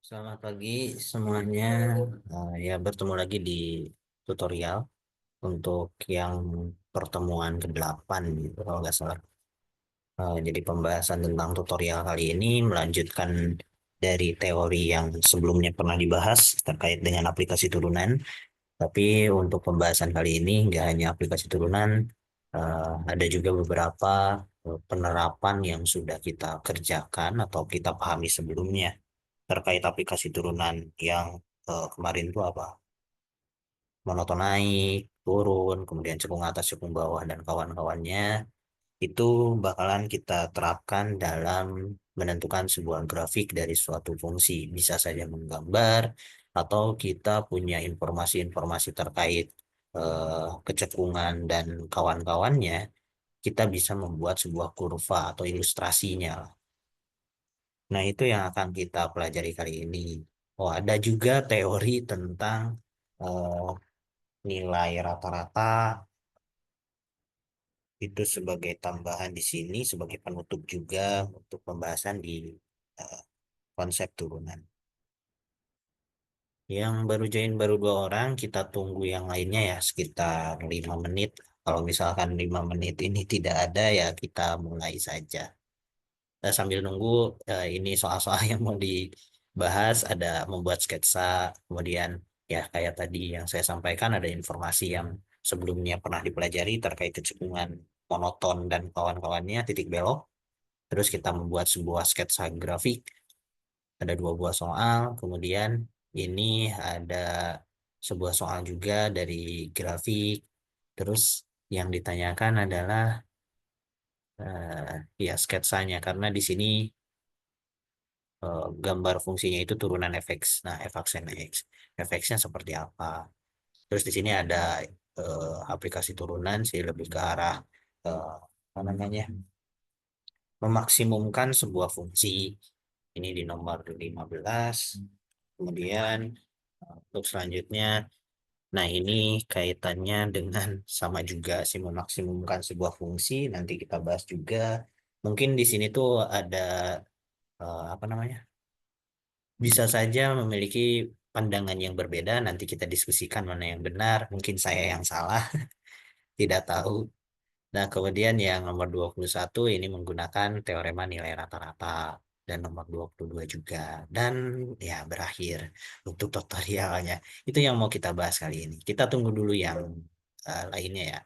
Selamat pagi semuanya. Ya, bertemu lagi di tutorial untuk yang pertemuan ke-8 gitu kalau nggak salah. Jadi pembahasan tentang tutorial kali ini melanjutkan dari teori yang sebelumnya pernah dibahas terkait dengan aplikasi turunan. Tapi untuk pembahasan kali ini nggak hanya aplikasi turunan, ada juga beberapa penerapan yang sudah kita kerjakan atau kita pahami sebelumnya terkait aplikasi turunan yang kemarin itu apa? Monoton naik, turun, kemudian cekung atas, cekung bawah, dan kawan-kawannya itu bakalan kita terapkan dalam menentukan sebuah grafik dari suatu fungsi. Bisa saja menggambar, atau kita punya informasi-informasi terkait kecekungan dan kawan-kawannya, kita bisa membuat sebuah kurva atau ilustrasinya. Nah, itu yang akan kita pelajari kali ini. Oh, ada juga teori tentang eh, nilai rata-rata itu sebagai tambahan di sini, sebagai penutup juga untuk pembahasan di eh, konsep turunan. Yang baru join baru 2 orang, kita tunggu yang lainnya ya sekitar 5 menit. Kalau misalkan 5 menit ini tidak ada ya kita mulai saja. Sambil nunggu ini soal-soal yang mau dibahas, ada membuat sketsa, kemudian ya kayak tadi yang saya sampaikan ada informasi yang sebelumnya pernah dipelajari terkait kecekungan monoton dan kawan-kawannya titik belok. Terus kita membuat sebuah sketsa grafik, ada 2 buah soal, kemudian ini ada sebuah soal juga dari grafik. Terus yang ditanyakan adalah ya sketsanya karena di sini gambar fungsinya itu turunan fx. Nah, fx dan x. Fx-nya seperti apa? Terus di sini ada aplikasi turunan sih lebih ke arah apa namanya? Memaksimumkan sebuah fungsi. Ini di nomor 15. Kemudian untuk selanjutnya, nah ini kaitannya dengan sama juga sih memaksimumkan sebuah fungsi. Nanti kita bahas juga. Mungkin di sini tuh ada apa namanya? Bisa saja memiliki pandangan yang berbeda. Nanti kita diskusikan mana yang benar. Mungkin saya yang salah, tidak tahu. Nah, kemudian yang nomor 21 ini menggunakan teorema nilai rata-rata. Dan nomor 22 juga. Dan ya berakhir untuk tutorialnya. Itu yang mau kita bahas kali ini. Kita tunggu dulu yang lainnya ya.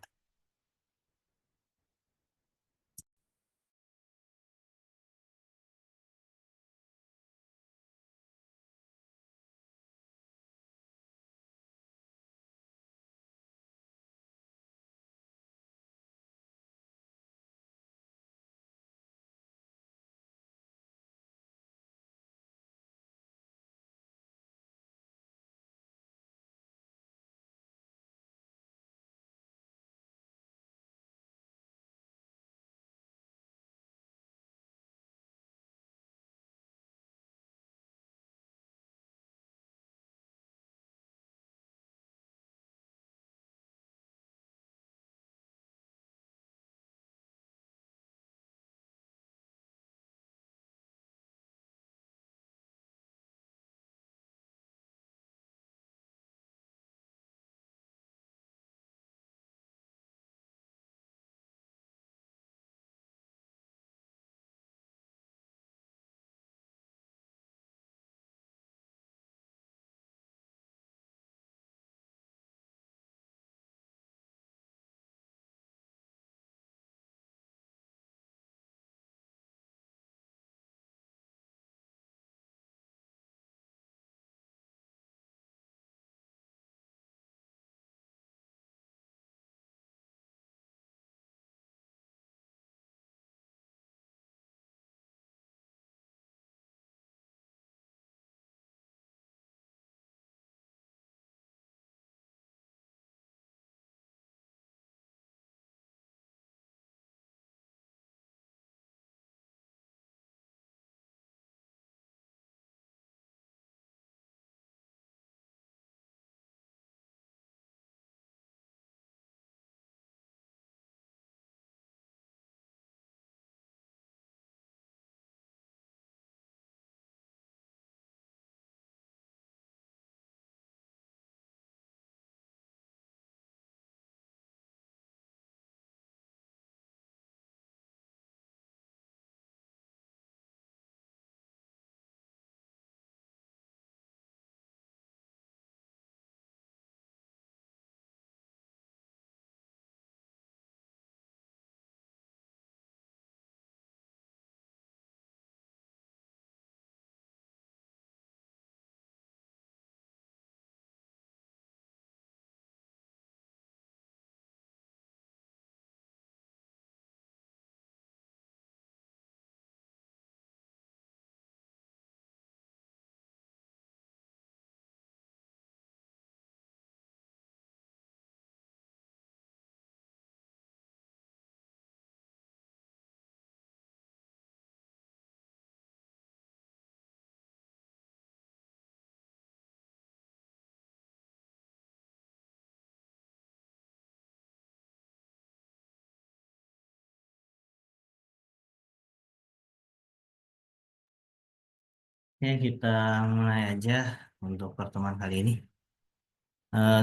Oke, kita mulai aja untuk pertemuan kali ini.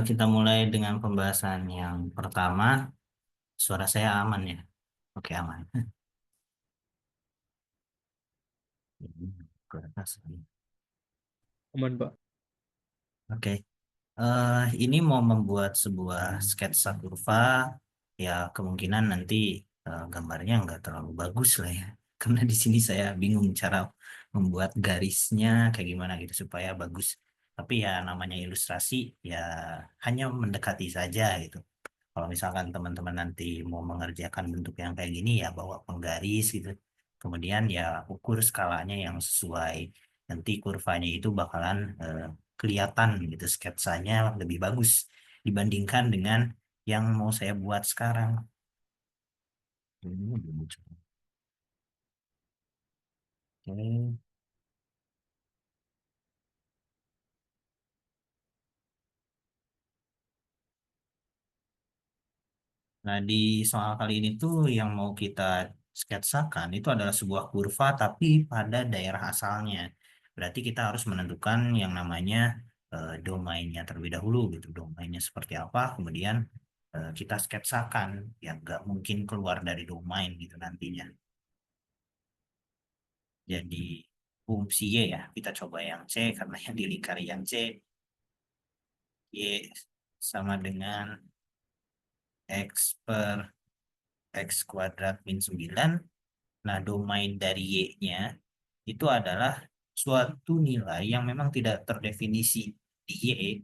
Kita mulai dengan pembahasan yang pertama. Suara saya aman ya? Oke, aman. Ke atas. Aman, Pak. Oke, ini mau membuat sebuah sketsa kurva. Ya, kemungkinan nanti gambarnya nggak terlalu bagus lah ya. Karena di sini saya bingung cara membuat garisnya kayak gimana gitu supaya bagus. Tapi ya namanya ilustrasi ya hanya mendekati saja gitu. Kalau misalkan teman-teman nanti mau mengerjakan bentuk yang kayak gini ya bawa penggaris gitu. Kemudian ya ukur skalanya yang sesuai. Nanti kurvanya itu bakalan kelihatan gitu sketsanya lebih bagus dibandingkan dengan yang mau saya buat sekarang. Ini belum coba. Oke. Nah, di soal kali ini tuh yang mau kita sketsakan itu adalah sebuah kurva tapi pada daerah asalnya. Berarti kita harus menentukan yang namanya domainnya terlebih dahulu gitu. Domainnya seperti apa, kemudian kita sketsakan. Ya nggak mungkin keluar dari domain gitu nantinya. Jadi fungsi Y ya, kita coba yang C karena yang di lingkari yang C, Y sama dengan X per X kuadrat min 9. Nah, domain dari Y-nya itu adalah suatu nilai yang memang tidak terdefinisi di Y,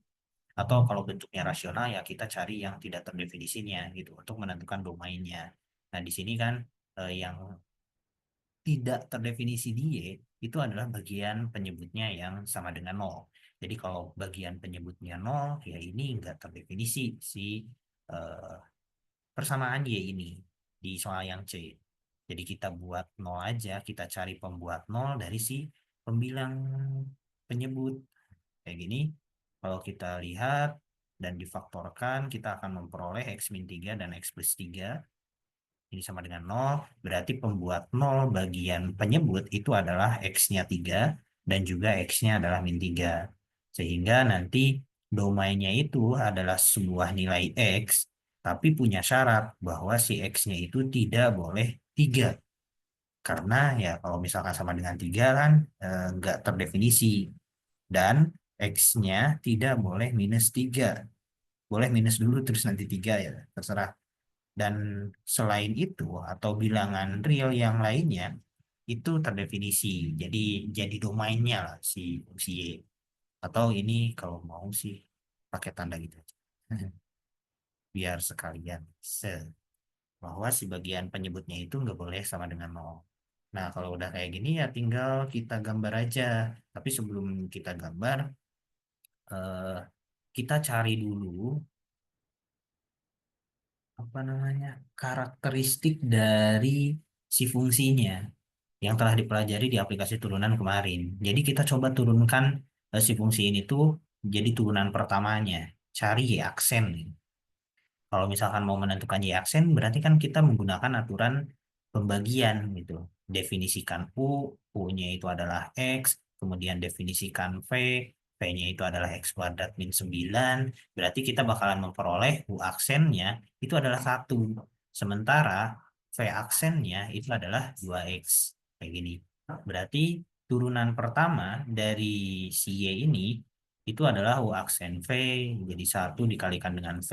atau kalau bentuknya rasional ya kita cari yang tidak terdefinisinya gitu untuk menentukan domainnya. Nah, di sini kan yang tidak terdefinisi di Y itu adalah bagian penyebutnya yang sama dengan nol. Jadi kalau bagian penyebutnya nol, ya ini nggak terdefinisi si eh, persamaan Y ini di soal yang C. Jadi kita buat nol aja, kita cari pembuat nol dari si pembilang penyebut. Kayak gini, kalau kita lihat dan difaktorkan, kita akan memperoleh X min 3 dan X plus 3. Ini sama dengan nol, berarti pembuat nol bagian penyebut itu adalah X-nya 3 dan juga X-nya adalah min 3. Sehingga nanti domainnya itu adalah sebuah nilai X, tapi punya syarat bahwa si X-nya itu tidak boleh 3. Karena ya kalau misalkan sama dengan 3 kan nggak terdefinisi. Dan X-nya tidak boleh minus 3. Boleh minus dulu terus nanti 3 ya, terserah. Dan selain itu atau bilangan real yang lainnya itu terdefinisi. Jadi domainnya lah si fungsi Y. Atau ini kalau mau sih pakai tanda gitu aja. Biar sekalian bahwa si bagian penyebutnya itu nggak boleh sama dengan nol. Nah, kalau udah kayak gini ya tinggal kita gambar aja. Tapi sebelum kita gambar, eh, kita cari dulu apa namanya karakteristik dari si fungsinya yang telah dipelajari di aplikasi turunan kemarin. Jadi kita coba turunkan si fungsi ini tuh jadi turunan pertamanya. Cari Y aksen. Kalau misalkan mau menentukan Y aksen, berarti kan kita menggunakan aturan pembagian gitu. Definisikan U-nya itu adalah X, kemudian definisikan V-nya itu adalah X kuadrat min 9. Berarti kita bakalan memperoleh U aksennya itu adalah 1. Sementara V aksennya itu adalah 2X. Kayak gini. Berarti turunan pertama dari si Y ini itu adalah U aksen V, jadi 1 dikalikan dengan V,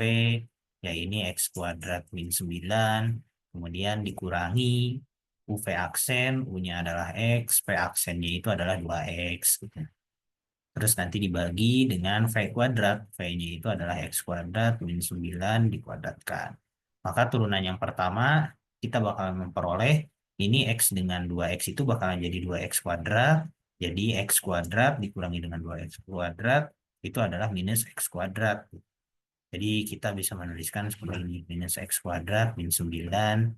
ya ini X kuadrat min 9, kemudian dikurangi UV aksen, U-nya adalah X, V aksennya itu adalah 2X. Gitu. Terus nanti dibagi dengan V kuadrat, V-nya itu adalah X kuadrat min 9 dikuadratkan. Maka turunan yang pertama, kita bakalan memperoleh ini X dengan 2X itu bakalan jadi 2X kuadrat, jadi X kuadrat dikurangi dengan 2X kuadrat, itu adalah minus X kuadrat. Jadi kita bisa menuliskan seperti ini, minus X kuadrat min 9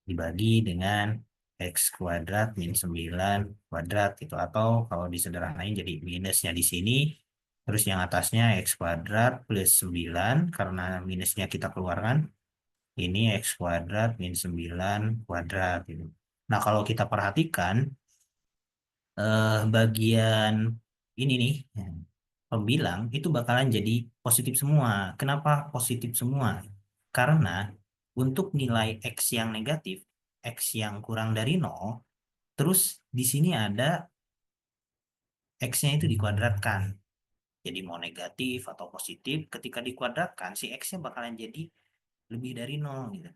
dibagi dengan X kuadrat min 9 kuadrat gitu. Atau kalau disederhanain jadi minusnya di sini, terus yang atasnya X kuadrat plus 9 karena minusnya kita keluarkan, ini X kuadrat min 9 kuadrat gitu. Nah kalau kita perhatikan, bagian ini nih, pembilang itu bakalan jadi positif semua. Kenapa positif semua? Karena untuk nilai X yang negatif, X yang kurang dari nol, terus di sini ada X-nya itu dikuadratkan. Jadi mau negatif atau positif, ketika dikuadratkan, si X-nya bakalan jadi lebih dari nol gitu.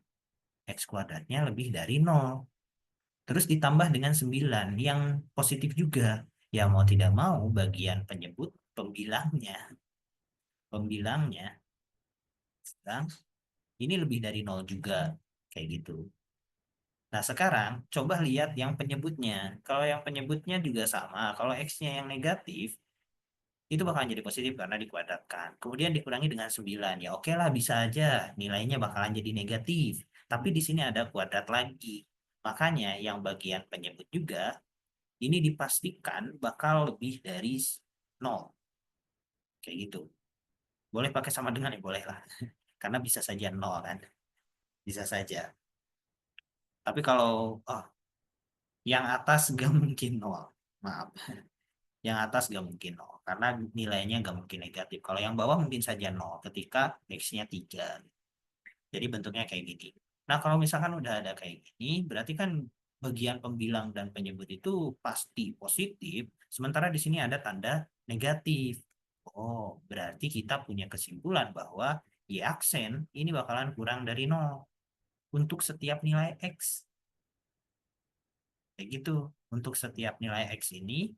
X kuadratnya lebih dari nol. Terus ditambah dengan 9 yang positif juga. Ya mau tidak mau bagian penyebut pembilangnya sedang ini lebih dari nol juga kayak gitu. Nah, sekarang coba lihat yang penyebutnya. Kalau yang penyebutnya juga sama, kalau X-nya yang negatif itu bakalan jadi positif karena dikuadratkan. Kemudian dikurangi dengan 9. Ya oke lah bisa aja nilainya bakalan jadi negatif. Tapi di sini ada kuadrat lagi. Makanya yang bagian penyebut juga ini dipastikan bakal lebih dari nol. Kayak gitu. Boleh pakai sama dengan ya boleh lah. Karena bisa saja nol kan. Bisa saja. Tapi kalau oh, yang atas gak mungkin nol. Maaf. Yang atas gak mungkin nol. Karena nilainya gak mungkin negatif. Kalau yang bawah mungkin saja nol ketika X-nya 3. Jadi bentuknya kayak gini. Nah kalau misalkan udah ada kayak gini, berarti kan bagian pembilang dan penyebut itu pasti positif. Sementara di sini ada tanda negatif. Oh, berarti kita punya kesimpulan bahwa Y aksen ini bakalan kurang dari nol untuk setiap nilai X. Kayak gitu. Untuk setiap nilai X ini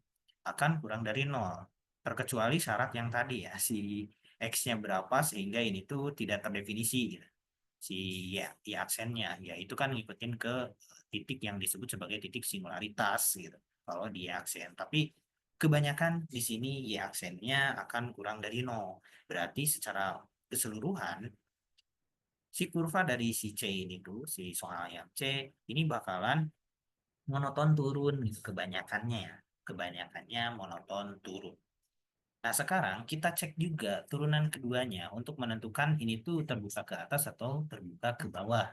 akan kurang dari nol. Terkecuali syarat yang tadi ya, si X-nya berapa sehingga ini tuh tidak terdefinisi gitu. Si ya aksennya, ya itu kan ngikutin ke titik yang disebut sebagai titik singularitas gitu. Kalau di aksen. Tapi kebanyakan di sini ya aksennya akan kurang dari nol. Berarti secara keseluruhan si kurva dari si C ini tuh, si soal yang C ini bakalan monoton turun gitu kebanyakannya ya. Kebanyakannya monoton turun. Nah, sekarang kita cek juga turunan keduanya untuk menentukan ini tuh terbuka ke atas atau terbuka ke bawah.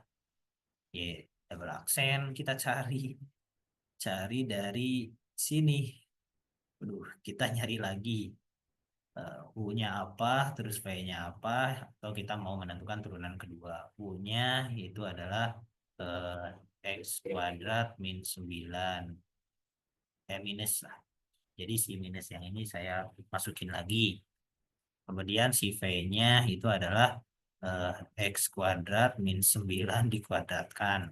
Ya, double aksen kita cari dari sini. Aduh, kita nyari lagi U-nya apa, terus V-nya apa, atau kita mau menentukan turunan kedua. U-nya itu adalah X kuadrat min 9 minus lah. Jadi si minus yang ini saya masukin lagi. Kemudian si V-nya itu adalah eh, X kuadrat min 9 dikuadratkan.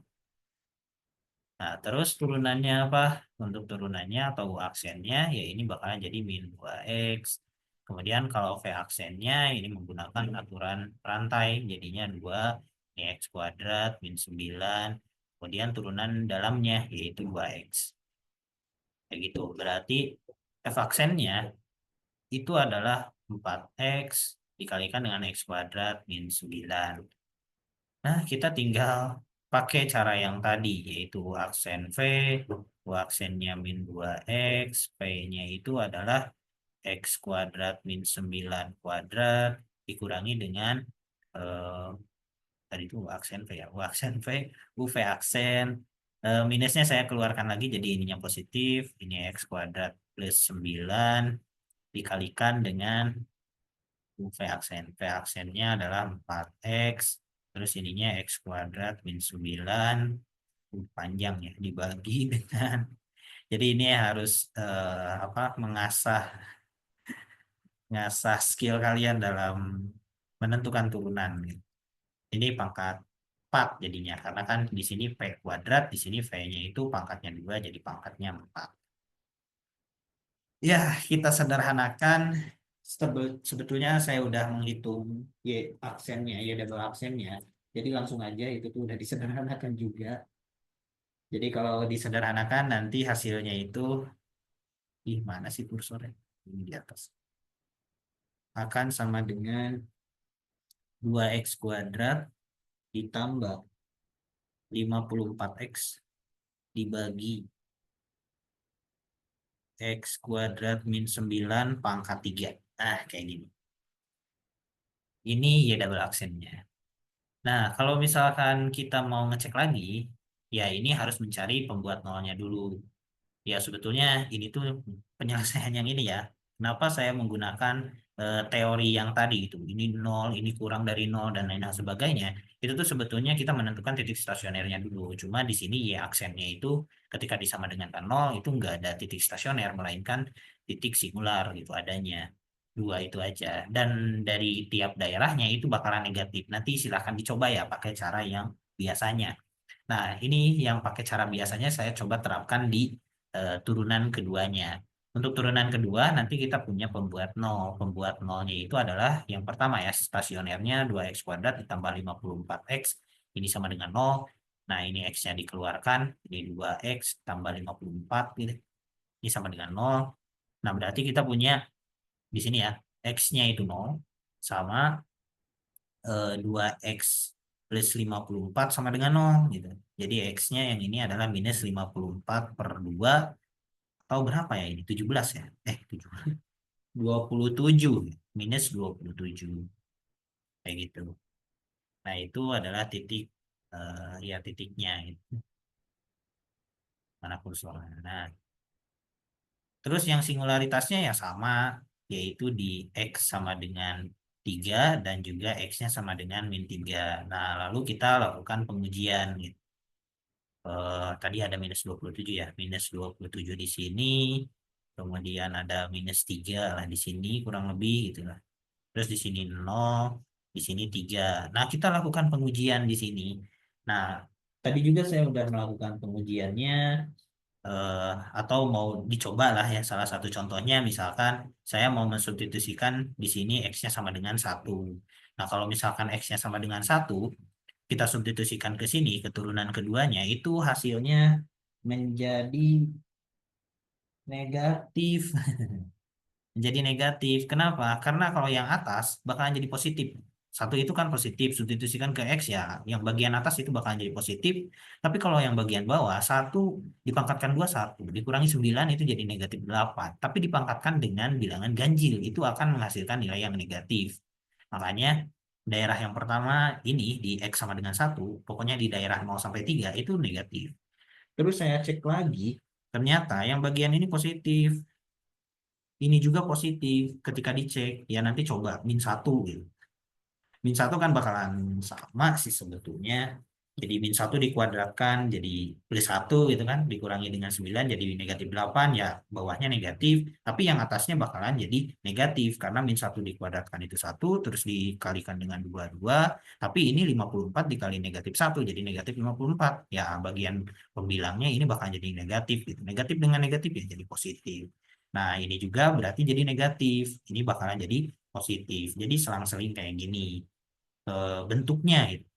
Nah, terus turunannya apa? Untuk turunannya atau aksennya, ya ini bakalan jadi min 2X. Kemudian kalau V aksennya, ini menggunakan aturan rantai, jadinya 2 ini X kuadrat min 9. Kemudian turunan dalamnya, yaitu 2X. Kayak gitu. Berarti F aksennya itu adalah 4X dikalikan dengan X kuadrat min 9. Nah, kita tinggal pakai cara yang tadi, yaitu aksen V, aksennya min 2X, V-nya itu adalah X kuadrat min 9 kuadrat, dikurangi dengan, eh, tadi itu aksen V ya, aksen V, V aksen, minusnya saya keluarkan lagi, jadi ininya positif, ini X kuadrat plus 9, dikalikan dengan V aksen. V aksennya adalah 4X. Terus ininya X kuadrat min 9. Panjang ya. Dibagi dengan. Jadi ini harus apa mengasah skill kalian dalam menentukan turunan. Ini pangkat 4 jadinya. Karena kan di sini V kuadrat. Di sini V-nya itu pangkatnya 2. Jadi pangkatnya 4. Ya, kita sederhanakan. Sebetulnya saya udah menghitung Y aksennya, Y double aksennya. Jadi langsung aja itu tuh udah disederhanakan juga. Jadi kalau disederhanakan nanti hasilnya itu, ih mana sih kursornya? Ini di atas. Akan sama dengan 2X kuadrat ditambah 54X dibagi X kuadrat min 9 pangkat 3. Nah, kayak gini. Ini Y double aksennya. Nah, kalau misalkan kita mau ngecek lagi, ya ini harus mencari pembuat nolnya dulu. Ya, sebetulnya ini tuh penyelesaian yang ini ya. Kenapa saya menggunakan teori yang tadi itu. Ini nol, ini kurang dari nol, dan lain sebagainya. Itu tuh sebetulnya kita menentukan titik stasionernya dulu. Cuma di sini ya aksennya itu ketika disama dengan nol itu nggak ada titik stasioner, melainkan titik singular gitu adanya. Dua itu aja. Dan dari tiap daerahnya itu bakalan negatif. Nanti silahkan dicoba ya pakai cara yang biasanya. Nah, ini yang pakai cara biasanya saya coba terapkan di turunan keduanya. Untuk turunan kedua, nanti kita punya pembuat nol. Pembuat nolnya itu adalah yang pertama ya, stasionernya 2x kuadrat ditambah 54x. Ini sama dengan nol. Nah, ini x-nya dikeluarkan. Ini 2x tambah 54. Gitu. Ini sama dengan nol. Nah, berarti kita punya di sini ya, x-nya itu nol. Sama 2x plus 54 sama dengan nol gitu. Jadi x-nya yang ini adalah minus 54 per 2 atau berapa ya ini? 17 ya? 17. 27 minus 27 kayak gitu. Nah, itu adalah titik ya titiknya gitu. Mana kursornya. Nah, terus yang singularitasnya ya sama yaitu di x sama dengan 3 dan juga x-nya sama dengan min 3. Nah, lalu kita lakukan pengujian gitu. Tadi ada minus 27 ya, minus 27 di sini, kemudian ada minus 3 lah di sini kurang lebih gitu lah. Terus di sini 0, di sini 3. Nah, kita lakukan pengujian di sini. Nah, tadi juga saya udah melakukan pengujiannya, eh, atau mau dicoba lah ya, salah satu contohnya misalkan saya mau mensubstitusikan di sini x-nya sama dengan 1. Nah, kalau misalkan x-nya sama dengan 1, kita substitusikan ke sini, keturunan keduanya, itu hasilnya menjadi negatif. Menjadi negatif. Kenapa? Karena kalau yang atas bakalan jadi positif. Satu itu kan positif, substitusikan ke X ya. Yang bagian atas itu bakalan jadi positif. Tapi kalau yang bagian bawah, satu dipangkatkan dua, satu. Dikurangi 9 itu jadi negatif 8. Tapi dipangkatkan dengan bilangan ganjil, itu akan menghasilkan nilai yang negatif. Makanya daerah yang pertama ini di X sama dengan satu, pokoknya di daerah 0 sampai 3 itu negatif. Terus saya cek lagi, ternyata yang bagian ini positif. Ini juga positif ketika dicek. Ya nanti coba min satu gitu. Min satu kan bakalan sama sih sebetulnya. Jadi min satu dikuadratkan jadi plus satu gitu kan. Dikurangi dengan 9 jadi negatif 8. Ya bawahnya negatif. Tapi yang atasnya bakalan jadi negatif. Karena min satu dikuadratkan itu satu. Terus dikalikan dengan dua dua. Tapi ini 54 dikali negatif satu. Jadi negatif 54. Ya bagian pembilangnya ini bakal jadi negatif gitu. Negatif dengan negatif ya jadi positif. Nah, ini juga berarti jadi negatif. Ini bakalan jadi positif. Jadi selang-seling kayak gini bentuknya gitu.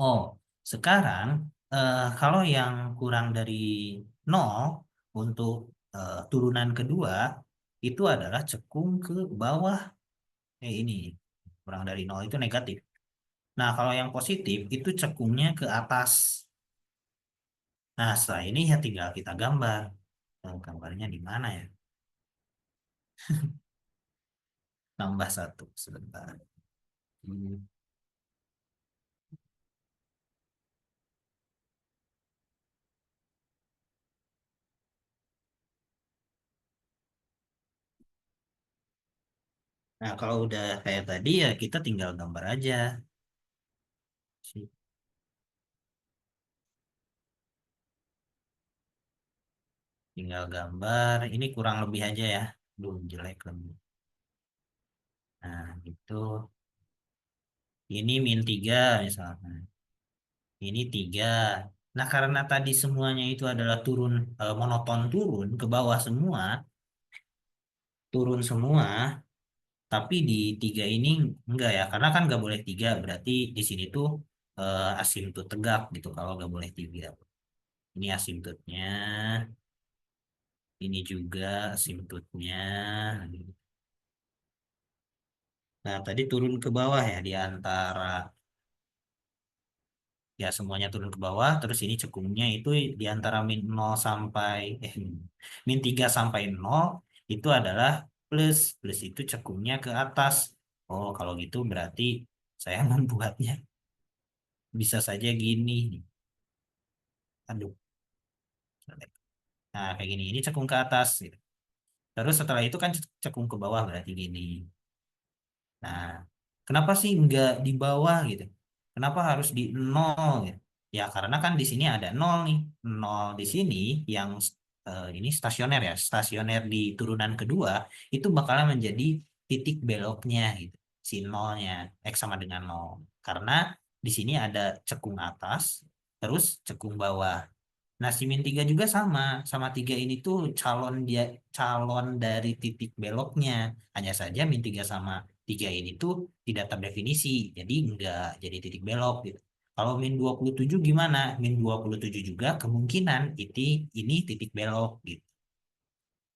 Oh, sekarang kalau yang kurang dari nol untuk turunan kedua itu adalah cekung ke bawah. Ini kurang dari nol itu negatif. Nah, kalau yang positif itu cekungnya ke atas. Nah, setelah ini ya tinggal kita gambar. Gambarnya di mana ya? Tambah satu sebentar. Hmm. Nah, kalau udah kayak tadi ya kita tinggal gambar aja. Tinggal gambar. Ini kurang lebih aja ya. Belum jelek lebih. Nah, gitu. Ini min 3 misalkan. Ini 3. Nah, karena tadi semuanya itu adalah turun, monoton turun ke bawah semua, turun semua, tapi di 3 ini enggak ya, karena kan nggak boleh 3, berarti di sini tuh asimptot tegak gitu kalau nggak boleh 3. Ini asimptotnya, ini juga asimptotnya. Nah, tadi turun ke bawah ya di antara ya semuanya turun ke bawah, terus ini cekungnya itu di antara min nol sampai min 3 sampai nol itu adalah plus. Plus itu cekungnya ke atas. Oh, kalau gitu berarti saya membuatnya bisa saja gini. Aduh. Nah, kayak gini. Ini cekung ke atas, gitu. Terus setelah itu kan cekung ke bawah berarti gini. Nah, kenapa sih nggak di bawah gitu? Kenapa harus di nol gitu? Ya karena kan di sini ada nol nih. Nol di sini yang ini stasioner ya. Stasioner di turunan kedua itu bakalan menjadi titik beloknya gitu. Si nolnya X sama dengan nol. Karena di sini ada cekung atas, terus cekung bawah. Nah, si min 3 juga sama 3 ini tuh calon dari titik beloknya. Hanya saja min 3 sama 3 ini tuh tidak terdefinisi, jadi enggak jadi titik belok gitu. Kalau min 27 gimana? Min 27 juga kemungkinan ini titik belok gitu.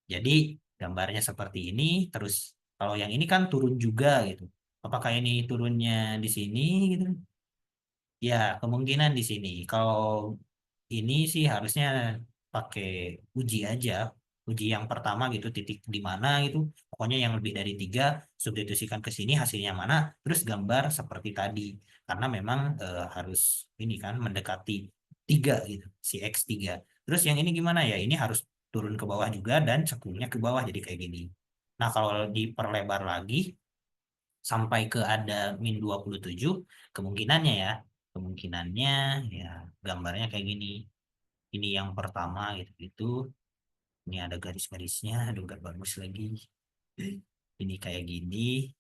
Jadi gambarnya seperti ini, terus kalau yang ini kan turun juga gitu. Apakah ini turunnya di sini gitu? Ya, kemungkinan di sini. Kalau ini sih harusnya pakai uji aja. Uji yang pertama gitu, titik di mana gitu. Pokoknya yang lebih dari 3, substitusikan ke sini hasilnya mana, terus gambar seperti tadi. Karena memang harus ini kan mendekati 3 gitu, si X3. Terus yang ini gimana ya? Ini harus turun ke bawah juga dan cekungnya ke bawah jadi kayak gini. Nah, kalau diperlebar lagi, sampai ke ada min 27 kemungkinannya ya kemungkinannya ya gambarnya kayak gini. Ini yang pertama gitu gitu, ini ada garis-garisnya, aduh gak bagus lagi. Ini kayak gini,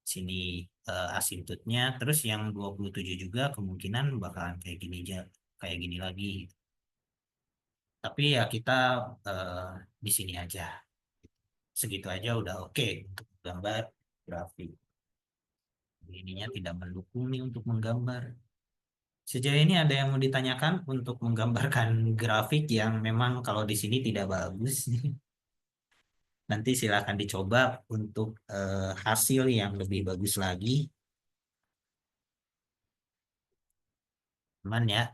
sini asintutnya, terus yang 27 juga kemungkinan bakalan kayak gini aja, kayak gini lagi. Tapi ya kita eh, di sini aja, segitu aja udah oke untuk gambar grafik. Ininya tidak mendukung nih untuk menggambar. Sejauh ini ada yang mau ditanyakan untuk menggambarkan grafik yang memang kalau di sini tidak bagus. Nanti silakan dicoba untuk hasil yang lebih bagus lagi. Cuman ya,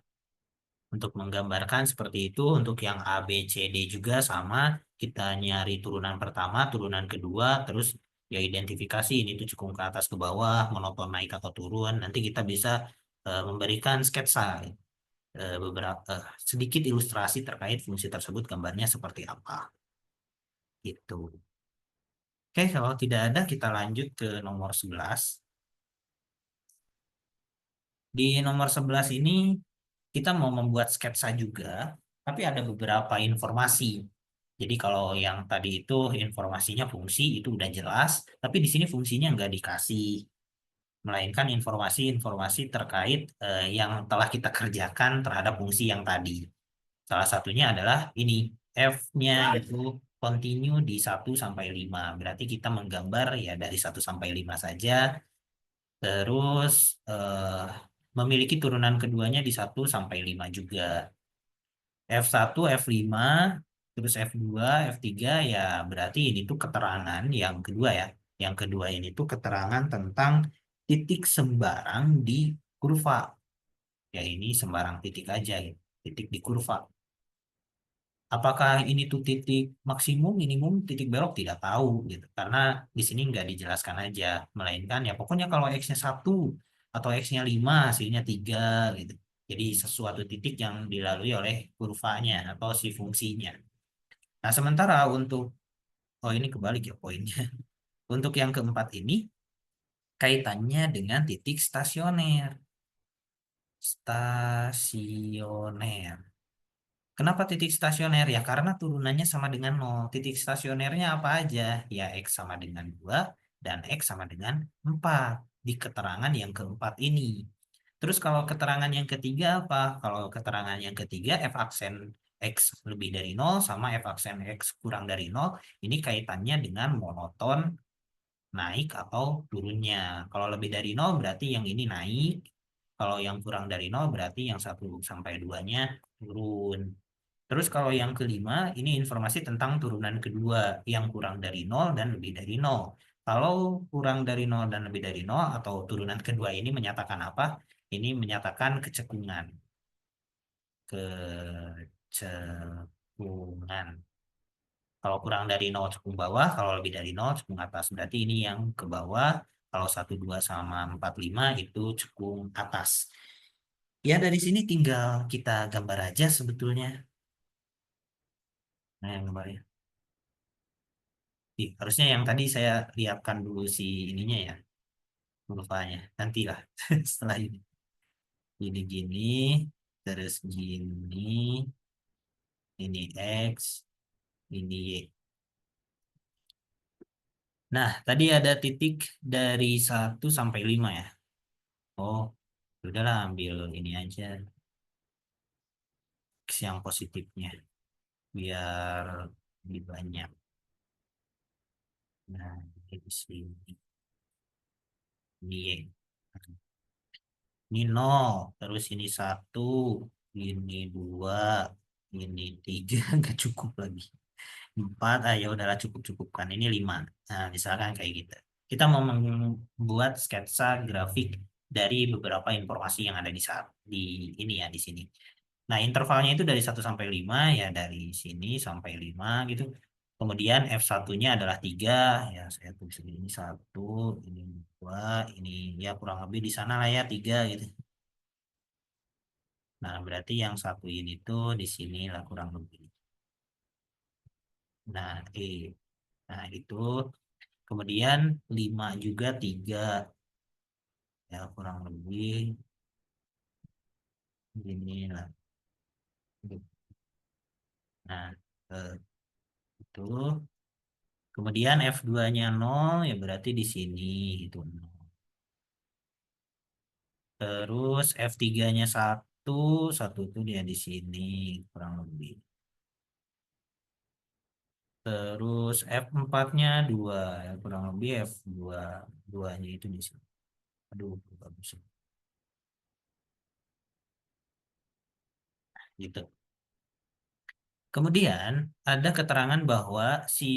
untuk menggambarkan seperti itu, untuk yang A, B, C, D juga sama. Kita nyari turunan pertama, turunan kedua, terus ya identifikasi ini tuh cukup ke atas ke bawah, monoton naik atau turun. Nanti kita bisa memberikan sketsa beberapa sedikit ilustrasi terkait fungsi tersebut gambarnya seperti apa gitu. Oke, kalau tidak ada kita lanjut ke nomor 11. Di nomor 11 ini kita mau membuat sketsa juga, tapi ada beberapa informasi. Jadi kalau yang tadi itu informasinya fungsi itu udah jelas, tapi di sini fungsinya nggak dikasih, melainkan informasi-informasi terkait yang telah kita kerjakan terhadap fungsi yang tadi. Salah satunya adalah ini, F-nya itu continue di 1 sampai 5. Berarti kita menggambar ya dari 1 sampai 5 saja. Terus memiliki turunan keduanya di 1 sampai 5 juga. F1, F5, terus F2, F3 ya berarti ini tuh keterangan yang kedua ya. Yang kedua ini tuh keterangan tentang titik sembarang di kurva. Ya ini sembarang titik aja gitu. Titik di kurva. Apakah ini tuh titik maksimum, minimum, titik belok tidak tahu gitu. Karena di sini nggak dijelaskan aja. Melainkan ya pokoknya kalau X-nya 1 atau X-nya 5 hasilnya 3 gitu. Jadi sesuatu titik yang dilalui oleh kurvanya atau si fungsinya. Nah sementara untuk, oh ini kebalik ya poinnya. Untuk yang keempat ini kaitannya dengan titik stasioner. Stasioner. Kenapa titik stasioner? Ya karena turunannya sama dengan 0. Titik stasionernya apa aja? Ya X sama dengan 2 dan X sama dengan 4. Di keterangan yang keempat ini. Terus kalau keterangan yang ketiga apa? Kalau keterangan yang ketiga F aksen X lebih dari 0 sama F aksen X kurang dari 0. Ini kaitannya dengan monoton naik atau turunnya. Kalau lebih dari 0 berarti yang ini naik. Kalau yang kurang dari 0 berarti yang 1 sampai 2-nya turun. Terus kalau yang kelima, ini informasi tentang turunan kedua yang kurang dari 0 dan lebih dari 0. Kalau kurang dari 0 dan lebih dari 0 atau turunan kedua ini menyatakan apa? Ini menyatakan kecekungan. Kecekungan. Kalau kurang dari 0 cekung bawah, kalau lebih dari 0 cekung atas. Berarti ini yang ke bawah. Kalau 1, 2 sama 4, 5 itu cekung atas. Ya dari sini tinggal kita gambar aja sebetulnya. Nah, yang gambarnya. Harusnya yang tadi saya lihatkan dulu si ininya ya, kurvanya. Nantilah setelah ini. Ini gini, terus gini, ini X, ini Y. Nah, tadi ada titik dari 1 sampai 5 ya. Oh, udahlah ambil ini aja, X yang positifnya, biar lebih banyak. Nah, ini sini, ini Y. Ini 0, terus ini 1, ini 2, ini 3, nggak cukup lagi. 4, ya udahlah cukup-cukupkan. Ini 5. Nah, misalkan kayak gitu. Kita mau membuat sketsa grafik dari beberapa informasi yang ada di ini ya, di sini. Nah, intervalnya itu dari 1 sampai 5 ya, dari sini sampai 5 gitu. Kemudian F1-nya adalah 3 ya, saya tulis ini 1, ini 2, ini ya kurang lebih di sana lah ya 3 gitu. Nah, berarti yang satu ini tuh di sini lah kurang lebih. Nah, Nah, itu. Kemudian 5 juga 3 ya kurang lebih ini lah. Nah, itu. Kemudian F2-nya 0 ya berarti di sini itu 0. Terus F3-nya 1, 1 itu dia di sini kurang lebih. Terus F4-nya 2 ya kurang lebih F2, 2-nya itu di sini. Aduh, bagus. Gitu. Kemudian ada keterangan bahwa si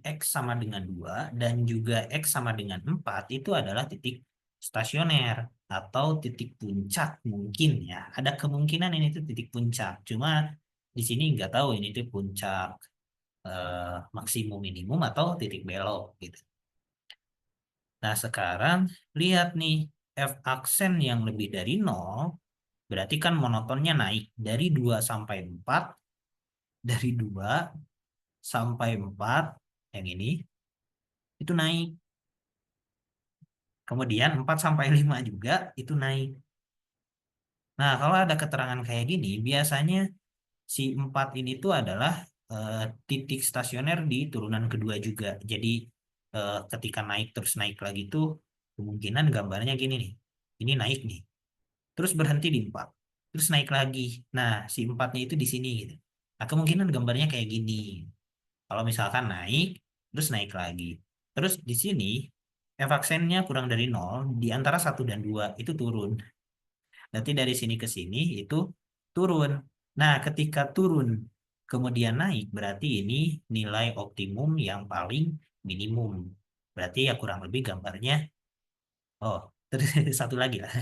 X sama dengan 2 dan juga X sama dengan 4 itu adalah titik stasioner atau titik puncak mungkin ya. Ada kemungkinan ini tuh titik puncak. Cuma di sini nggak tahu ini tuh puncak maksimum minimum atau titik belok gitu. Nah sekarang lihat nih F aksen yang lebih dari 0 berarti kan monotonnya naik dari 2 sampai 4, dari 2 sampai 4 yang ini itu naik. Kemudian 4 sampai 5 juga itu naik. Nah, kalau ada keterangan kayak gini, biasanya si 4 ini tuh adalah eh, titik stasioner di turunan kedua juga. Jadi ketika naik terus naik lagi tuh kemungkinan gambarnya gini nih. Ini naik nih. Terus berhenti di 4. Terus naik lagi. Nah, si 4-nya itu di sini gitu. Nah, kemungkinan gambarnya kayak gini. Kalau misalkan naik, terus naik lagi. Terus di sini, F aksennya kurang dari 0, di antara 1 dan 2 itu turun. Nanti dari sini ke sini itu turun. Nah, ketika turun kemudian naik, berarti ini nilai optimum yang paling minimum. Berarti ya kurang lebih gambarnya, oh, terus satu lagi lah.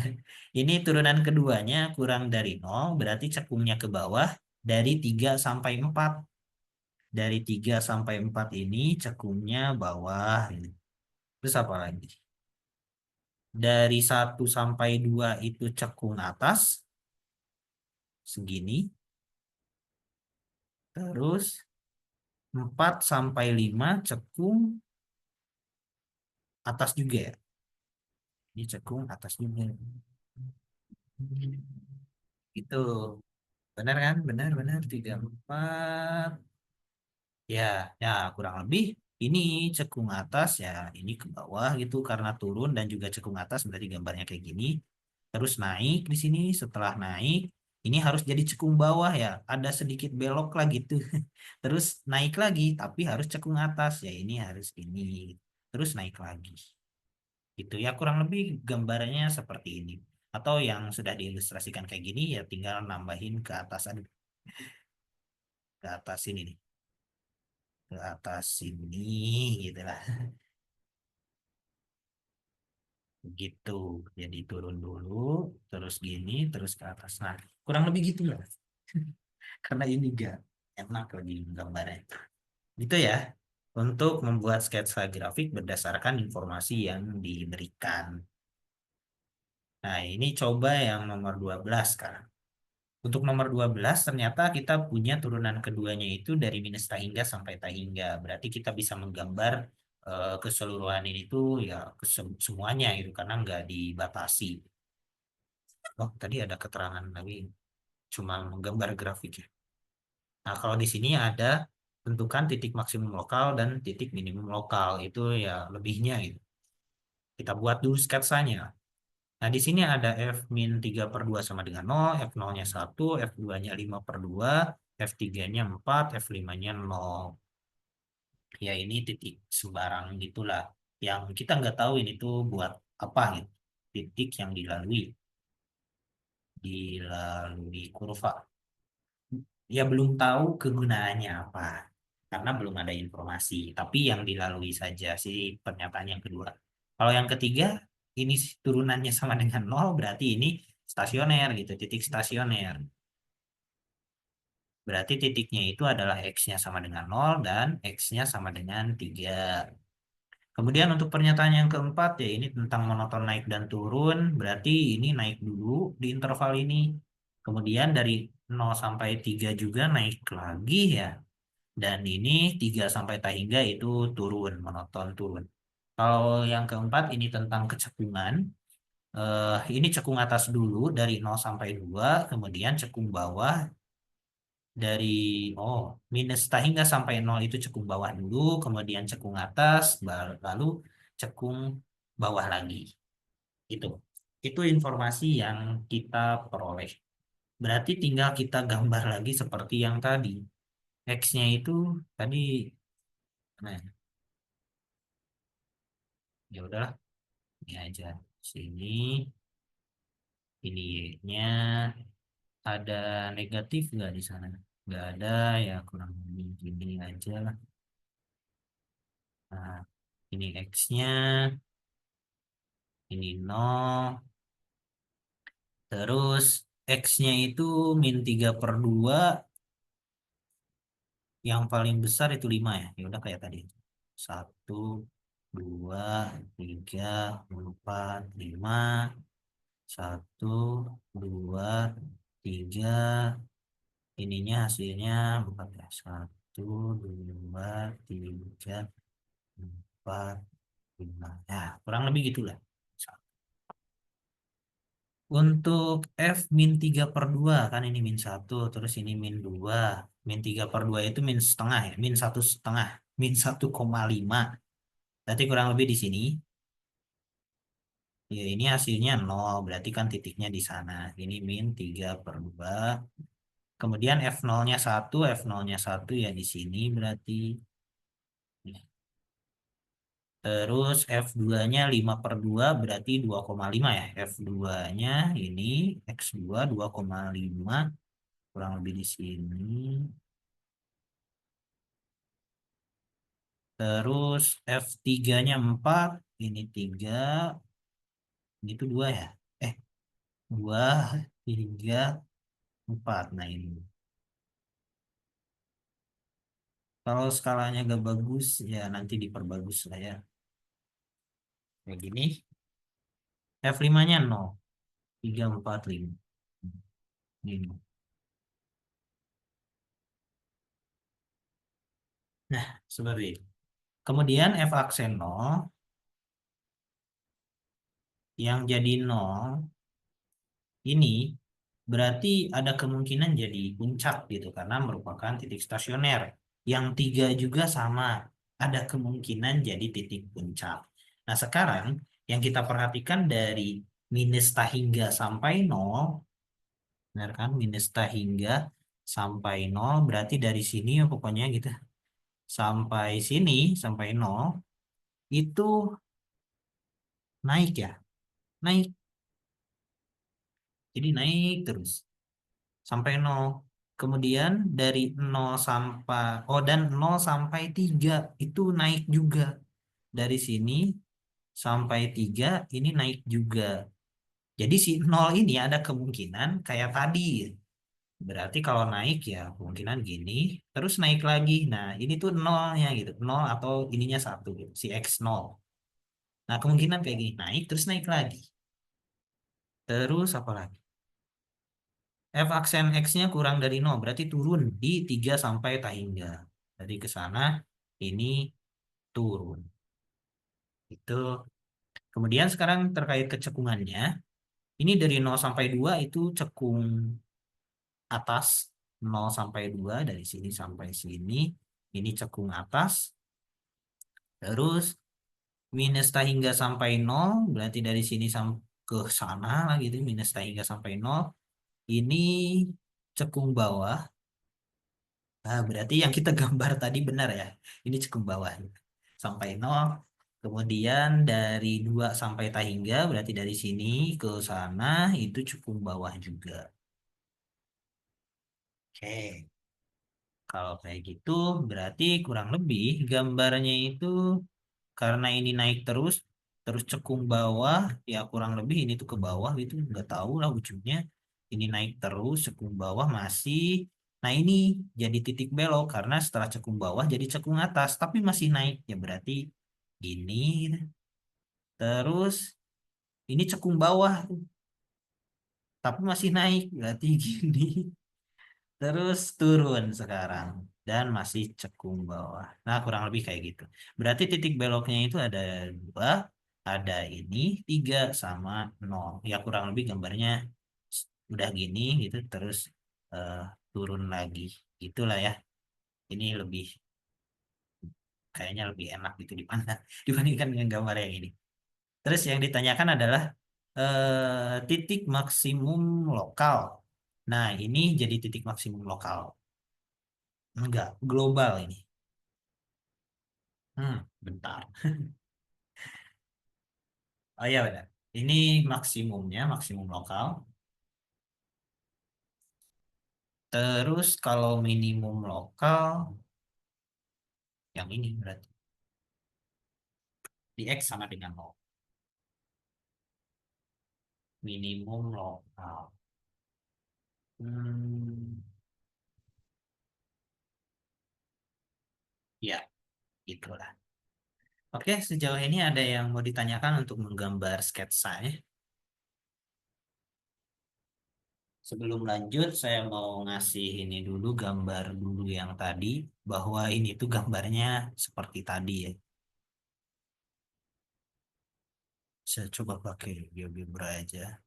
Ini turunan keduanya kurang dari 0, berarti cekungnya ke bawah dari 3 sampai 4. Dari 3 sampai 4 ini cekungnya bawah. Terus apa lagi? Dari 1 sampai 2 itu cekung atas, segini. Terus 4 sampai 5 cekung atas juga ya. Ini cekung atas juga. Itu. Benar kan? Benar, benar. 3 4. Ya, ya kurang lebih ini cekung atas ya ini ke bawah gitu karena turun dan juga cekung atas berarti gambarnya kayak gini. Terus naik di sini setelah naik ini harus jadi cekung bawah ya. Ada sedikit belok lagi tuh. Terus naik lagi tapi harus cekung atas ya ini harus ini. Terus naik lagi. Gitu ya kurang lebih gambarnya seperti ini. Atau yang sudah diilustrasikan kayak gini ya tinggal nambahin ke atas ke atas ini nih. Ke atas sini gitu lah. Gitu. Jadi turun dulu, terus gini, terus ke atas. Nah, kurang lebih gitu lah. Karena ini gak enak lagi gambarnya. Gitu ya. Untuk membuat sketsa grafik berdasarkan informasi yang diberikan. Nah, ini coba yang nomor 12 sekarang. Untuk nomor 12 ternyata kita punya turunan keduanya itu dari minus tahingga sampai tahingga. Berarti kita bisa menggambar keseluruhan ini tuh ya semuanya itu karena nggak dibatasi. Oh, tadi ada keterangan lagi cuma menggambar grafik ya. Nah, kalau di sini ada tentukan titik maksimum lokal dan titik minimum lokal itu ya lebihnya gitu. Kita buat dulu sketsanya. Nah, di sini ada F min 3 per 2 sama dengan 0, F 0-nya 1, F 2-nya 5 per 2, F 3-nya 4, F 5-nya 0. Ya, ini titik sembarang gitulah. Yang kita nggak tahu ini tuh buat apa gitu. Titik yang dilalui kurva. Ya, belum tahu kegunaannya apa. Karena belum ada informasi. Tapi yang dilalui saja sih pernyataan yang kedua. Kalau yang ketiga, ini turunannya sama dengan 0, berarti ini stasioner gitu, titik stasioner. Berarti titiknya itu adalah X-nya sama dengan 0 dan X-nya sama dengan 3. Kemudian untuk pernyataan yang keempat, ya ini tentang monoton naik dan turun. Berarti ini naik dulu di interval ini. Kemudian dari 0 sampai 3 juga naik lagi ya. Dan ini 3 sampai tahingga itu turun, monoton turun. Kalau yang keempat ini tentang kecekungan. Ini cekung atas dulu dari 0 sampai 2, kemudian cekung bawah dari minus tahingga sampai 0 itu cekung bawah dulu, kemudian cekung atas, lalu cekung bawah lagi. Itu. Itu informasi yang kita peroleh. Berarti tinggal kita gambar lagi seperti yang tadi. X-nya itu tadi, nah, ya udahlah, ini aja. Sini, ini Y-nya ada negatif nggak di sana? Nggak ada, ya kurang lebih gini aja lah. Nah, ini X-nya, ini 0. Terus X-nya itu min 3 per 2, yang paling besar itu 5 ya. Ya udah kayak tadi. 1, 2, 3, 4, 5. 1, 2, 3. Ininya hasilnya 4 ya. 1, 2, 3, 4, 5. Ya, kurang lebih gitulah. Untuk F min 3 per 2, kan ini min 1, terus ini min 2. Min 3 per 2 itu min setengah ya, min 1,5. Min 1,5. Berarti kurang lebih di sini. Ya, ini hasilnya 0, berarti kan titiknya di sana. Ini min 3 per 2. Kemudian F0-nya 1, F0-nya 1 ya di sini berarti. Terus F2-nya 5 per 2 berarti 2,5 ya. F2-nya ini X2 2,5 kurang lebih di sini. Terus F3-nya 4, ini 3, ini tuh 2 ya. Eh, 2, 3, 4. Nah ini. Kalau skalanya gak bagus, ya nanti diperbagus lah ya. Kayak gini. F5-nya 0, 3, 4, 5. Ini. Nah, seperti itu. Kemudian F aksen 0, yang jadi 0, ini berarti ada kemungkinan jadi puncak gitu karena merupakan titik stasioner. Yang 3 juga sama, ada kemungkinan jadi titik puncak. Nah, sekarang yang kita perhatikan dari minus tahingga sampai 0, benar kan? Minus tahingga sampai 0 berarti dari sini ya pokoknya gitu. Sampai sini, sampai 0, itu naik ya. Naik. Jadi naik terus sampai 0. Kemudian dari 0 sampai dan 0 sampai 3 itu naik juga. Dari sini sampai 3 ini naik juga. Jadi si 0 ini ada kemungkinan kayak tadi. Berarti kalau naik ya kemungkinan gini, terus naik lagi. Nah, ini tuh nolnya gitu. 0 atau ininya 1 gitu, si X0. Nah, kemungkinan kayak gini, naik terus naik lagi. Terus apa lagi? F aksen X-nya kurang dari 0, berarti turun di 3 sampai tak hingga. Dari ke sana, ini turun. Itu. Kemudian sekarang terkait kecekungannya, ini dari 0 sampai 2 itu cekung atas. 0 sampai 2 dari sini sampai sini, ini cekung atas. Terus minus tak hingga sampai 0, berarti dari sini sampai ke sana lah gitu, minus tak hingga sampai 0. Ini cekung bawah. Nah, berarti yang kita gambar tadi benar ya. Ini cekung bawah. Sampai 0. Kemudian dari 2 sampai tak hingga, berarti dari sini ke sana itu cekung bawah juga. Oke. Kalau kayak gitu, berarti kurang lebih gambarnya itu karena ini naik terus, terus cekung bawah, ya kurang lebih ini tuh ke bawah gitu, nggak tahu lah ujungnya. Ini naik terus, cekung bawah masih. Nah ini jadi titik belok karena setelah cekung bawah jadi cekung atas, tapi masih naik ya berarti ini. Gitu. Terus ini cekung bawah, tapi masih naik berarti gini. Terus turun sekarang dan masih cekung bawah. Nah, kurang lebih kayak gitu. Berarti titik beloknya itu ada dua, ada ini tiga sama nol. Ya kurang lebih gambarnya udah gini gitu, terus eh, turun lagi. Gitulah ya. Ini lebih kayaknya lebih enak gitu dipandang dibandingkan dengan gambar yang ini. Terus yang ditanyakan adalah titik maksimum lokal. Nah, ini jadi titik maksimum lokal. Enggak, global ini. Bentar. Oh iya benar. Ini maksimumnya, maksimum lokal. Terus kalau minimum lokal, yang ini berarti di X sama dengan 0. Minimum lokal. Hmm, ya, itulah. Oke, sejauh ini ada yang mau ditanyakan untuk menggambar sketsa ya. Sebelum lanjut, saya mau ngasih ini dulu gambar dulu yang tadi, bahwa ini tuh gambarnya seperti tadi ya. Saya coba pakai GeoGebra aja.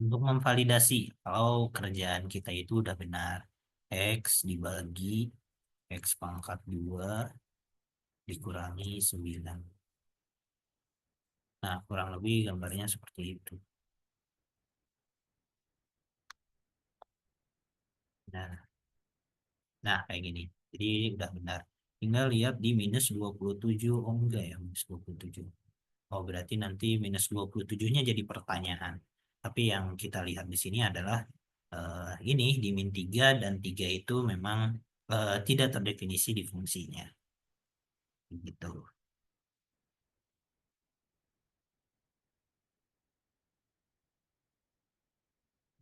Untuk memvalidasi kalau kerjaan kita itu udah benar. X dibagi X pangkat 2 dikurangi 9. Nah, kurang lebih gambarnya seperti itu. Nah, nah kayak gini. Jadi udah benar. Tinggal lihat di minus 27. Oh enggak ya, minus 27. Oh, berarti nanti minus 27-nya jadi pertanyaan. Tapi yang kita lihat di sini adalah ini di min 3 dan 3 itu memang tidak terdefinisi di fungsinya. Gitu.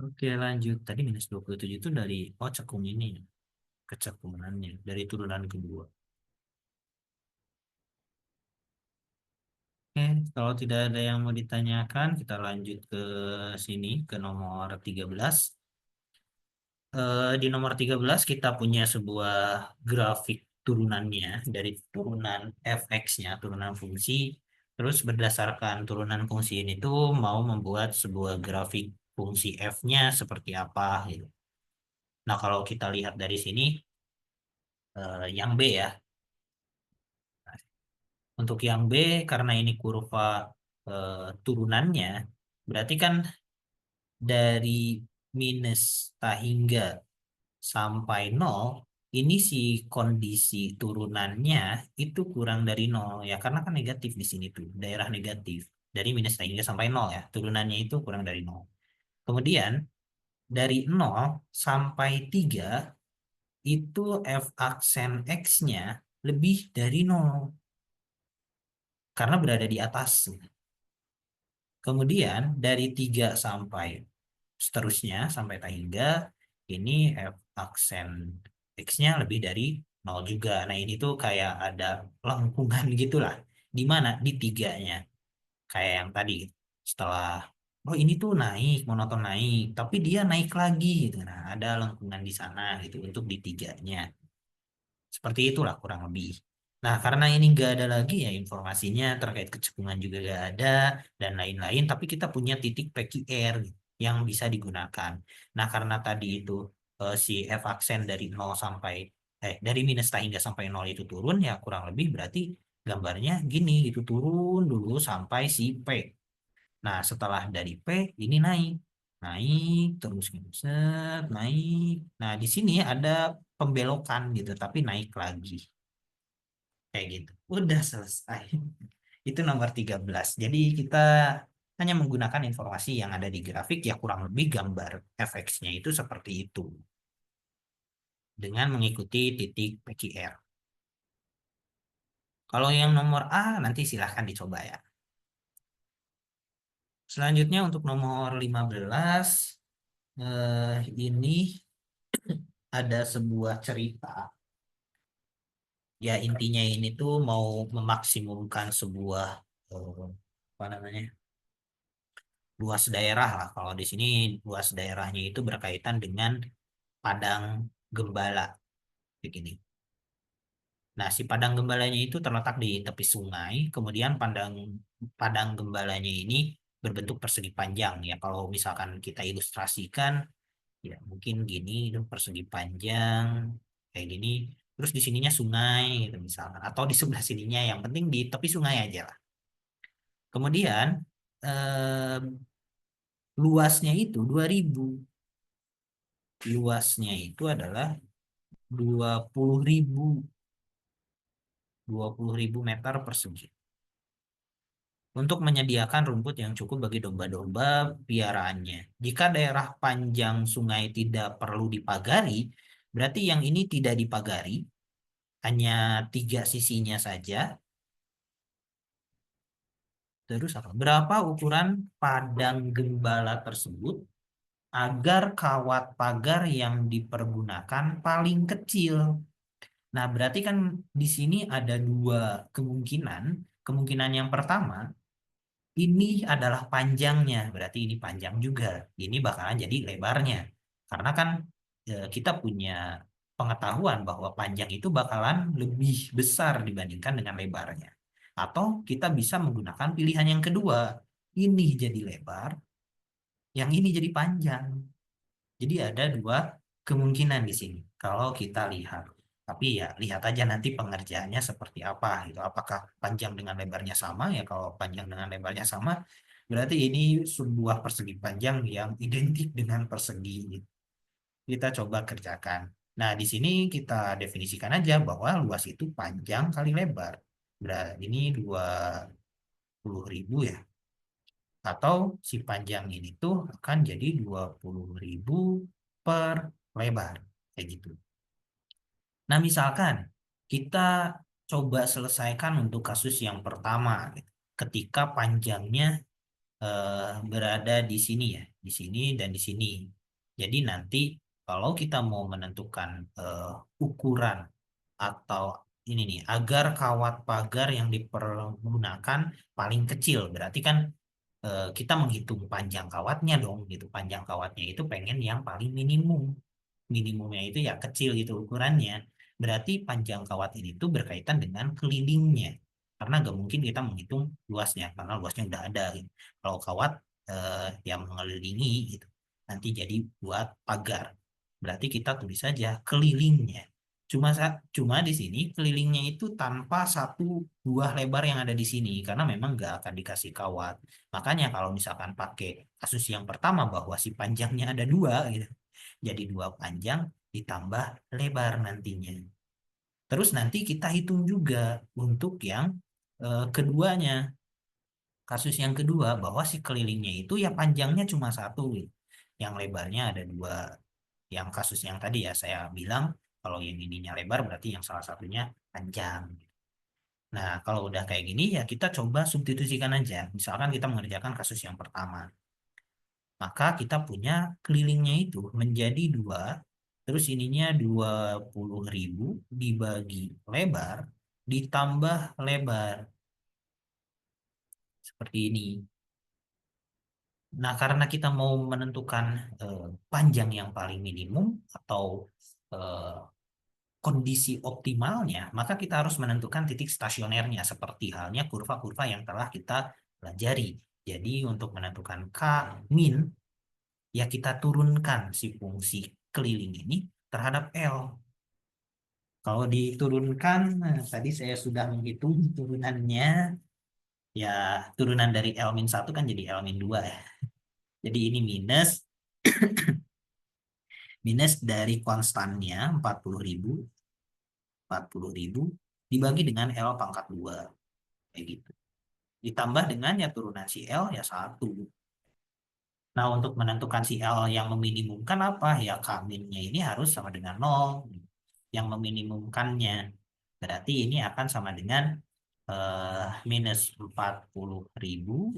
Oke, lanjut. Tadi minus 27 itu dari, oh cekung ini, kecekungannya, dari turunan kedua. Oke, kalau tidak ada yang mau ditanyakan, kita lanjut ke sini, ke nomor 13. Di nomor 13 kita punya sebuah grafik turunannya, dari turunan fx-nya, turunan fungsi. Terus berdasarkan turunan fungsi ini tuh mau membuat sebuah grafik fungsi f-nya seperti apa gitu. Nah, kalau kita lihat dari sini, yang B ya. Untuk yang B, karena ini kurva turunannya, berarti kan dari minus tak hingga sampai nol, ini si kondisi turunannya itu kurang dari nol ya, karena kan negatif di sini tuh, daerah negatif. Dari minus tak hingga sampai nol ya, turunannya itu kurang dari nol. Kemudian dari nol sampai 3 itu f aksen x-nya lebih dari nol karena berada di atas. Kemudian dari 3 sampai seterusnya sampai tak hingga ini f aksen x-nya lebih dari nol juga. Nah ini tuh kayak ada lengkungan gitulah. Di mana? Di tiganya. Kayak yang tadi. Setelah, oh ini tuh naik, monoton naik. Tapi dia naik lagi gitu. Nah ada lengkungan di sana gitu untuk di tiganya. Seperti itulah kurang lebih. Nah, karena ini nggak ada lagi ya informasinya terkait kecekungan juga nggak ada dan lain-lain, tapi kita punya titik PQR yang bisa digunakan. Nah, karena tadi itu si F aksen dari nol sampai dari minus tak hingga sampai nol itu turun ya kurang lebih berarti gambarnya gini gitu turun dulu sampai si P. Nah, setelah dari P ini naik. Naik terus gitu. Set, naik. Nah, di sini ada pembelokan gitu, tapi naik lagi. Kayak gitu. Udah selesai. Itu nomor 13. Jadi kita hanya menggunakan informasi yang ada di grafik ya kurang lebih gambar FX-nya itu seperti itu. Dengan mengikuti titik PQR. Kalau yang nomor A nanti silahkan dicoba ya. Selanjutnya untuk nomor 15 ini ada sebuah cerita. Ya intinya ini tuh mau memaksimumkan sebuah apa namanya luas daerah lah. Kalau di sini luas daerahnya itu berkaitan dengan padang gembala begini. Nah, si padang gembalanya itu terletak di tepi sungai, kemudian padang padang gembalanya ini berbentuk persegi panjang ya. Kalau misalkan kita ilustrasikan ya mungkin gini itu persegi panjang kayak gini. Terus di sininya sungai gitu misalkan atau di sebelah sininya yang penting di tepi sungai aja lah. Kemudian eh, luasnya itu 2000. Luasnya itu adalah 20.000 20.000 meter persegi untuk menyediakan rumput yang cukup bagi domba-domba piaraannya. Jika daerah panjang sungai tidak perlu dipagari, berarti yang ini tidak dipagari, hanya tiga sisinya saja. Terus apa? Berapa ukuran padang gembala tersebut agar kawat pagar yang dipergunakan paling kecil? Nah, berarti kan di sini ada dua kemungkinan. Kemungkinan yang pertama, ini adalah panjangnya, berarti ini panjang juga. Ini bakalan jadi lebarnya. Karena kan kita punya pengetahuan bahwa panjang itu bakalan lebih besar dibandingkan dengan lebarnya. Atau kita bisa menggunakan pilihan yang kedua. Ini jadi lebar, yang ini jadi panjang. Jadi ada dua kemungkinan di sini kalau kita lihat. Tapi ya lihat aja nanti pengerjaannya seperti apa gitu. Apakah panjang dengan lebarnya sama ya kalau panjang dengan lebarnya sama berarti ini sebuah persegi panjang yang identik dengan persegi. Kita coba kerjakan. Nah, di sini kita definisikan aja bahwa luas itu panjang kali lebar. Berarti ini 20.000 ya. Atau si panjang ini tuh akan jadi 20.000 per lebar. Kayak gitu. Nah, misalkan kita coba selesaikan untuk kasus yang pertama. Gitu. Ketika panjangnya berada di sini ya. Di sini dan di sini. Jadi nanti kalau kita mau menentukan ukuran atau ini nih, agar kawat pagar yang dipergunakan paling kecil. Berarti kan kita menghitung panjang kawatnya dong gitu. Panjang kawatnya itu pengen yang paling minimum. Minimumnya itu ya kecil gitu ukurannya. Berarti panjang kawat ini tuh berkaitan dengan kelilingnya. Karena nggak mungkin kita menghitung luasnya, karena luasnya udah ada gitu. Kalau kawat yang mengelilingi gitu, nanti jadi buat pagar. Berarti kita tulis saja kelilingnya. Cuma di sini kelilingnya itu tanpa satu buah lebar yang ada di sini, karena memang nggak akan dikasih kawat. Makanya kalau misalkan pakai kasus yang pertama bahwa si panjangnya ada dua gitu. Jadi dua panjang ditambah lebar nantinya. Terus nanti kita hitung juga untuk yang keduanya. Kasus yang kedua bahwa si kelilingnya itu ya panjangnya cuma satu gitu. Yang lebarnya ada dua. Yang kasus yang tadi ya saya bilang kalau yang ininya lebar berarti yang salah satunya panjang. Nah, kalau udah kayak gini ya kita coba substitusikan aja. Misalkan kita mengerjakan kasus yang pertama. Maka kita punya kelilingnya itu menjadi dua Terus ininya 20.000 dibagi lebar ditambah lebar. Seperti ini. Nah, karena kita mau menentukan panjang yang paling minimum atau eh, kondisi optimalnya, maka kita harus menentukan titik stasionernya seperti halnya kurva-kurva yang telah kita pelajari. Jadi untuk menentukan K min, ya kita turunkan si fungsi keliling ini terhadap L. Kalau diturunkan, nah, tadi saya sudah menghitung turunannya, ya turunan dari L min 1 kan jadi L min 2 ya. Jadi ini minus dari konstannya 40.000 dibagi dengan L pangkat 2 kayak gitu. Ditambah dengan ya turunan si L ya 1. Nah, untuk menentukan si L yang meminimumkan apa? Ya K-nya ini harus sama dengan 0. Yang meminimumkannya. Berarti ini akan sama dengan minus 40.000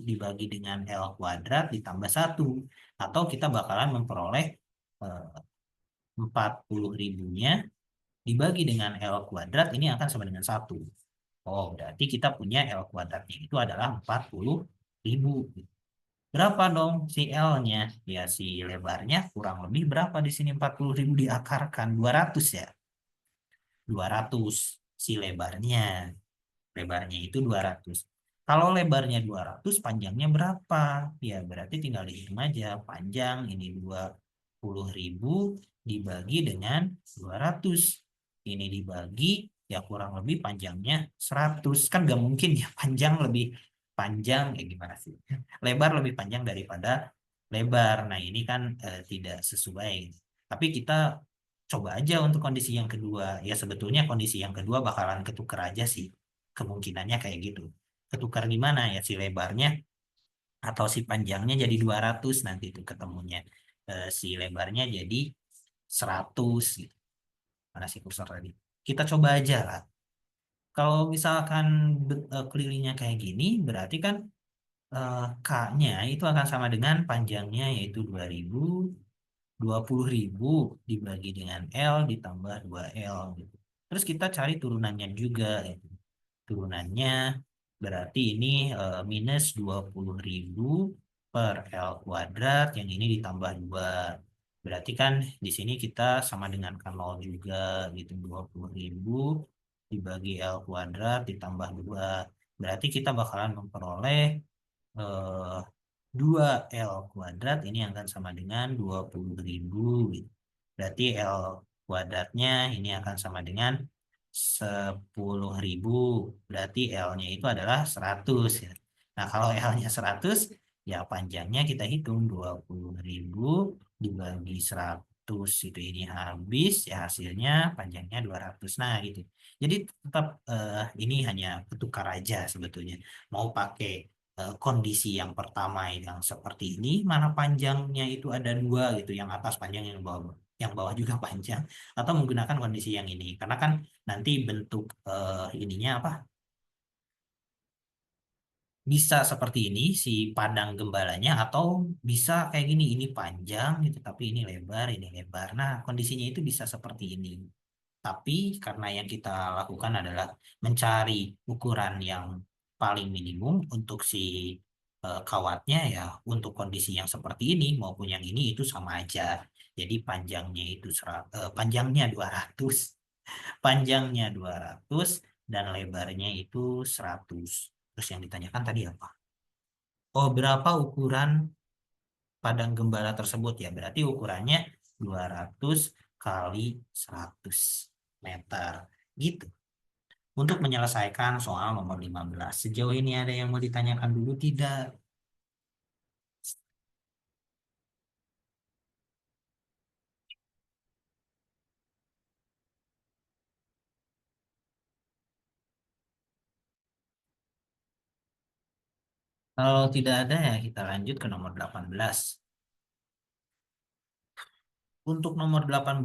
dibagi dengan L kuadrat ditambah 1. Atau kita bakalan memperoleh 40.000-nya dibagi dengan L kuadrat ini akan sama dengan 1. Oh, berarti kita punya L kuadratnya itu adalah 40.000. Berapa dong si L-nya? Ya si lebarnya kurang lebih berapa di sini 40.000 diakarkan 200 ya. 200 si lebarnya. Lebarnya itu 200. Kalau lebarnya 200, panjangnya berapa? Ya berarti tinggal dihitung aja. Panjang ini 20.000 dibagi dengan 200. Ini dibagi, ya kurang lebih panjangnya 100. Kan gak mungkin ya panjang lebih panjang, ya gimana sih? Lebar lebih panjang daripada lebar. Nah ini kan tidak sesuai. Tapi kita coba aja untuk kondisi yang kedua. Ya sebetulnya kondisi yang kedua bakalan ketukar aja sih. Kemungkinannya kayak gitu. Ketukar gimana ya si lebarnya atau si panjangnya jadi 200 nanti itu ketemunya. Si lebarnya jadi 100 gitu. Mana si kursor tadi? Kita coba aja lah. Kalau misalkan kelilingnya kayak gini, berarti kan K-nya itu akan sama dengan panjangnya yaitu 20.000 dibagi dengan L ditambah 2L gitu. Terus kita cari turunannya juga gitu. Turunannya berarti ini minus 20.000 per L kuadrat, yang ini ditambah 2. Berarti kan di sini kita sama dengan kan 0 juga gitu. 20.000 dibagi L kuadrat ditambah 2. Berarti kita bakalan memperoleh eh, 2L kuadrat ini akan sama dengan 20.000. Berarti L kuadratnya ini akan sama dengan 10.000. Berarti L-nya itu adalah 100 ya. Nah, kalau L-nya 100, ya panjangnya kita hitung 20.000 dibagi 100 itu ini habis, ya hasilnya panjangnya 200. Nah, gitu. Jadi tetap ini hanya ketukar aja sebetulnya. Mau pakai kondisi yang pertama yang seperti ini, mana panjangnya itu ada 2 gitu, yang atas panjang yang bawah juga panjang, atau menggunakan kondisi yang ini, karena kan nanti bentuk ininya apa bisa seperti ini si padang gembalanya, atau bisa kayak gini ini panjang gitu tapi ini lebar. Nah, kondisinya itu bisa seperti ini. Tapi karena yang kita lakukan adalah mencari ukuran yang paling minimum untuk si kawatnya, ya untuk kondisi yang seperti ini maupun yang ini itu sama aja. Jadi panjangnya 200, panjangnya 200 dan lebarnya itu 100. Terus yang ditanyakan tadi apa? Oh, berapa ukuran padang gembala tersebut ya? Berarti ukurannya 200 kali 100 meter. Gitu. Untuk menyelesaikan soal nomor 15. Sejauh ini ada yang mau ditanyakan dulu tidak? Kalau tidak ada ya kita lanjut ke nomor 18. Untuk nomor 18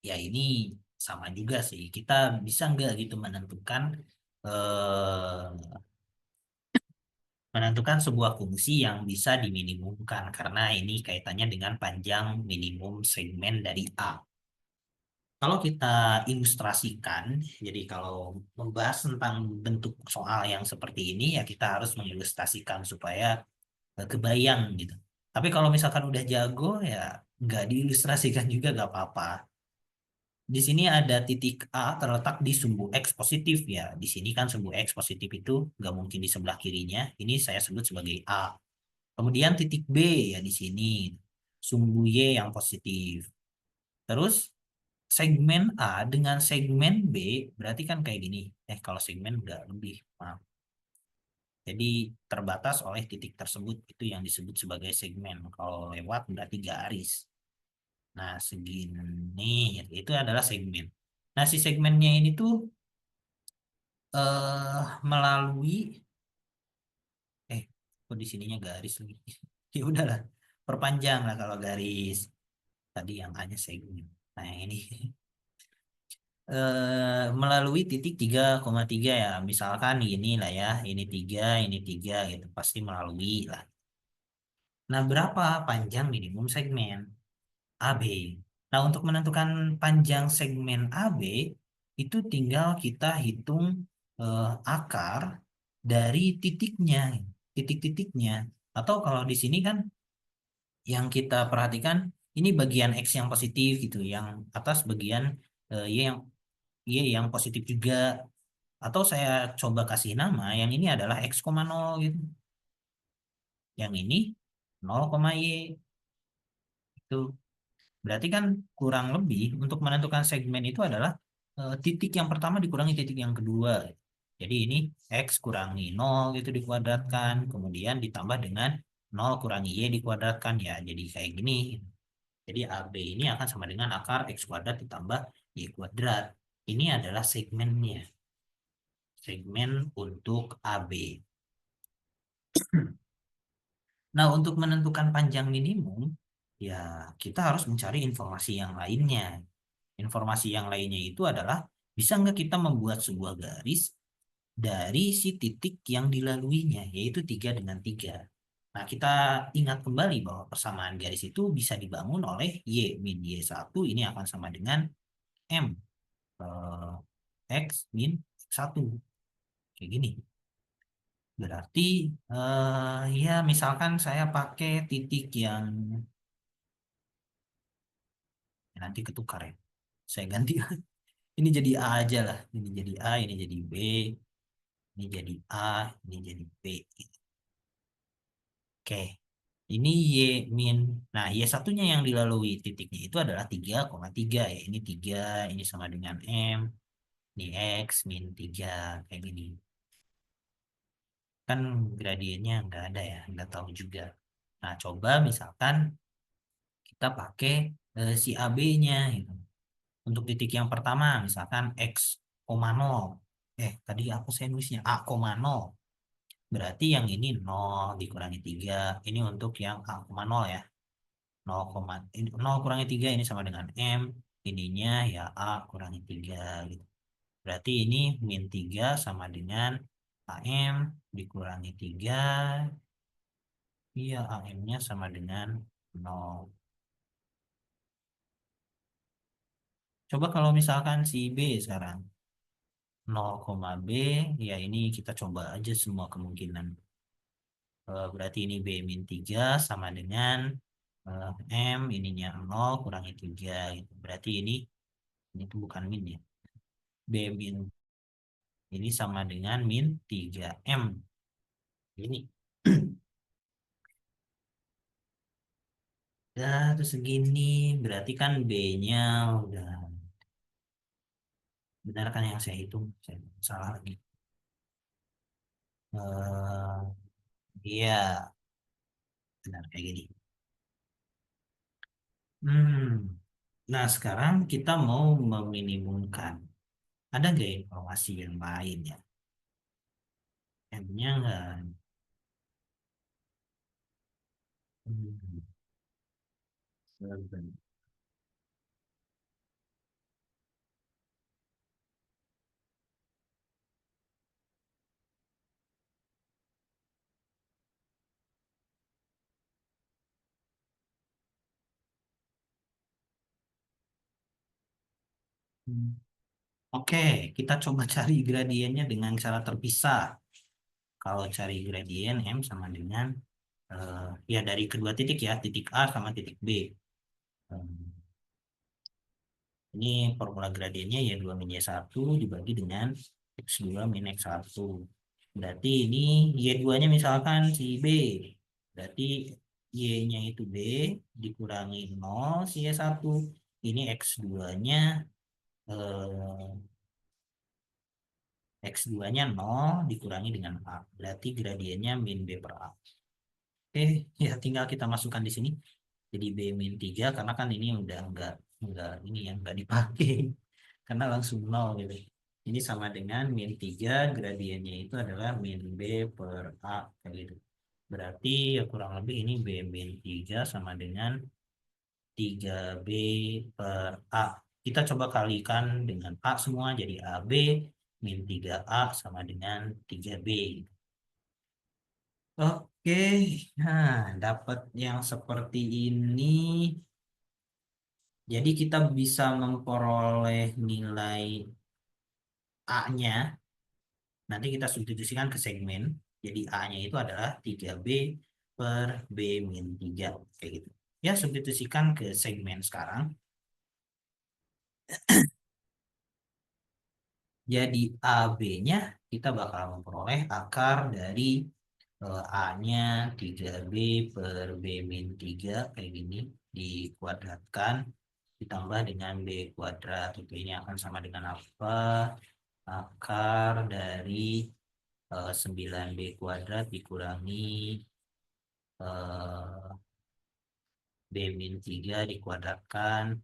ya ini sama juga sih. Kita bisa nggak gitu menentukan eh, menentukan sebuah fungsi yang bisa diminimumkan karena ini kaitannya dengan panjang minimum segmen dari A. Kalau kita ilustrasikan, jadi kalau membahas tentang bentuk soal yang seperti ini ya kita harus mengilustrasikan supaya kebayang gitu. Tapi kalau misalkan udah jago ya nggak diilustrasikan juga nggak apa-apa. Di sini ada titik A terletak di sumbu X positif ya. Di sini kan sumbu X positif itu nggak mungkin di sebelah kirinya. Ini saya sebut sebagai A. Kemudian titik B ya di sini sumbu Y yang positif. Terus segmen A dengan segmen B berarti kan kayak gini. Kalau segmen udah lebih, maaf. Jadi terbatas oleh titik tersebut itu yang disebut sebagai segmen. Kalau lewat berarti garis. Nah, segini itu adalah segmen. Nah, si segmennya ini tuh melalui kok di sininya garis lagi. Ya udahlah, perpanjang lah kalau garis. Tadi yang hanya segmen. Nah, yang ini melalui titik 3,3 ya. Misalkan ini lah ya, ini 3 gitu. Pasti melalui lah. Nah, berapa panjang minimum segmen AB? Nah, untuk menentukan panjang segmen AB, itu tinggal kita hitung akar dari titiknya, titik-titiknya. Atau kalau di sini kan yang kita perhatikan, ini bagian X yang positif gitu, yang atas bagian Y yang positif juga. Atau saya coba kasih nama, yang ini adalah X, nol gitu. Yang ini 0, Y. Itu berarti kan kurang lebih untuk menentukan segmen itu adalah titik yang pertama dikurangi titik yang kedua. Jadi ini X kurangi 0 gitu dikuadratkan. Kemudian ditambah dengan 0 kurangi Y dikuadratkan. Ya jadi kayak gini. Jadi AB ini akan sama dengan akar X kuadrat ditambah Y kuadrat. Ini adalah segmennya. Segmen untuk AB. Nah, untuk menentukan panjang minimum, ya kita harus mencari informasi yang lainnya. Informasi yang lainnya itu adalah bisa nggak kita membuat sebuah garis dari si titik yang dilaluinya, yaitu 3 dengan 3. Nah, kita ingat kembali bahwa persamaan garis itu bisa dibangun oleh Y min Y1 ini akan sama dengan M X min X1. Kayak gini. Berarti ya misalkan saya pakai titik yang nanti ketukar ya. Saya ganti. Ini jadi A aja lah. Ini jadi A, ini jadi B, ini jadi A, ini jadi B. Oke. Ini Y min. Nah, Y satunya yang dilalui titiknya itu adalah 3,3 ya. Ini 3, ini sama dengan M, ini X min 3. Kayak gini. Kan gradiennya nggak ada ya, nggak tahu juga. Nah, coba misalkan kita pakai si AB-nya gitu. Untuk titik yang pertama, misalkan X, nol. Tadi aku saya nulisnya A, nol. Berarti yang ini 0 dikurangi 3. Ini untuk yang A, nol ya. 0, kurangi 3 ini sama dengan M. Ininya ya A kurangi 3 gitu. Berarti ini min 3 sama dengan AM dikurangi 3. Iya, AM-nya sama dengan 0. Coba kalau misalkan si B sekarang. 0, B, ya ini kita coba aja semua kemungkinan. Berarti ini B min 3 sama dengan eh, M, ininya 0 kurangi 3 gitu. Berarti ini tuh bukan min ya. B min ini sama dengan min 3M. Ini. Udah tuh segini, berarti kan B-nya udah benar kan yang saya hitung. Saya salah lagi. Iya, benar kayak gini. Hmm. Nah, sekarang kita mau meminimumkan. Ada nggak informasi yang lain ya? M-nya nggak. Hmm. Oke, kita coba cari gradiennya dengan cara terpisah. Kalau cari gradien M sama dengan ya dari kedua titik ya, titik A sama titik B. Hmm, Ini formula gradiennya ya 2 min Y1 dibagi dengan X2 min X1. Berarti ini Y2-nya misalkan si B. Berarti Y-nya itu B dikurangi 0 si Y1. Ini X2-nya X2-nya 0 dikurangi dengan A. Berarti gradiennya min B per A. Oke, ya tinggal kita masukkan di sini. Jadi B min 3 karena kan ini udah enggak ini yang enggak dipakai. Karena langsung 0 gitu. Ini sama dengan min 3 gradiennya itu adalah min B per A kayak gitu. Berarti ya kurang lebih ini B min 3 sama dengan 3B per A. Kita coba kalikan dengan A semua jadi AB min 3A sama dengan 3B. Oke, nah dapat yang seperti ini. Jadi kita bisa memperoleh nilai A-nya. Nanti kita substitusikan ke segmen. Jadi A-nya itu adalah 3B per B min 3. Kayak gitu. Ya, substitusikan ke segmen sekarang. Jadi AB-nya kita bakal memperoleh akar dari A-nya 3B per B min 3 kayak gini dikuadratkan ditambah dengan B kuadrat. Itu ini akan sama dengan apa? Akar dari 9B kuadrat dikurangi B min 3 dikuadratkan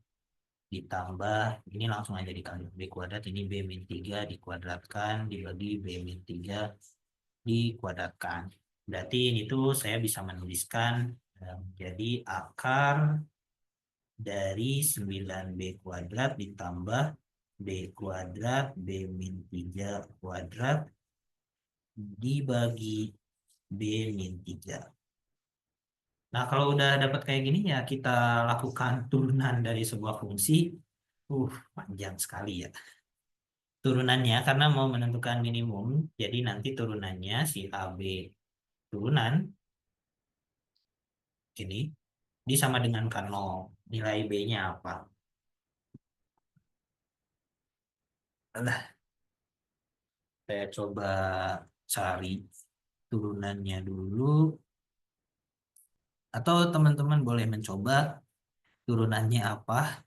ditambah ini langsung aja dikali B kuadrat ini B min 3 dikuadratkan dibagi B min 3 dikuadratkan. Berarti ini tuh saya bisa menuliskan jadi akar dari 9B kuadrat ditambah B kuadrat B min 3 kuadrat dibagi B min 3. Nah, kalau udah dapat kayak gini ya kita lakukan turunan dari sebuah fungsi. Panjang sekali ya. Turunannya karena mau menentukan minimum, jadi nanti turunannya si AB turunan ini disama dengan K0. Nilai B-nya apa? Nah, saya coba cari turunannya dulu. Atau teman-teman boleh mencoba turunannya apa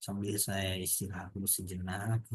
sambil saya istirahat dulu sejenak.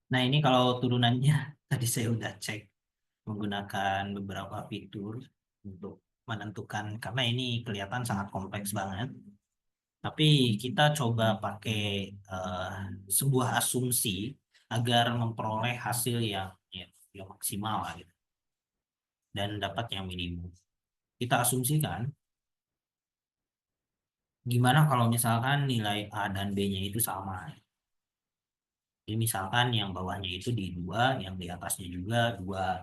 Nah, ini kalau turunannya tadi saya udah cek menggunakan beberapa fitur untuk menentukan karena ini kelihatan sangat kompleks banget. Tapi kita coba pakai eh, sebuah asumsi agar memperoleh hasil yang maksimal lah gitu, dan dapat yang minimum. Kita asumsikan gimana kalau misalkan nilai A dan B-nya itu sama. Jadi misalkan yang bawahnya itu di 2, yang di atasnya juga 2.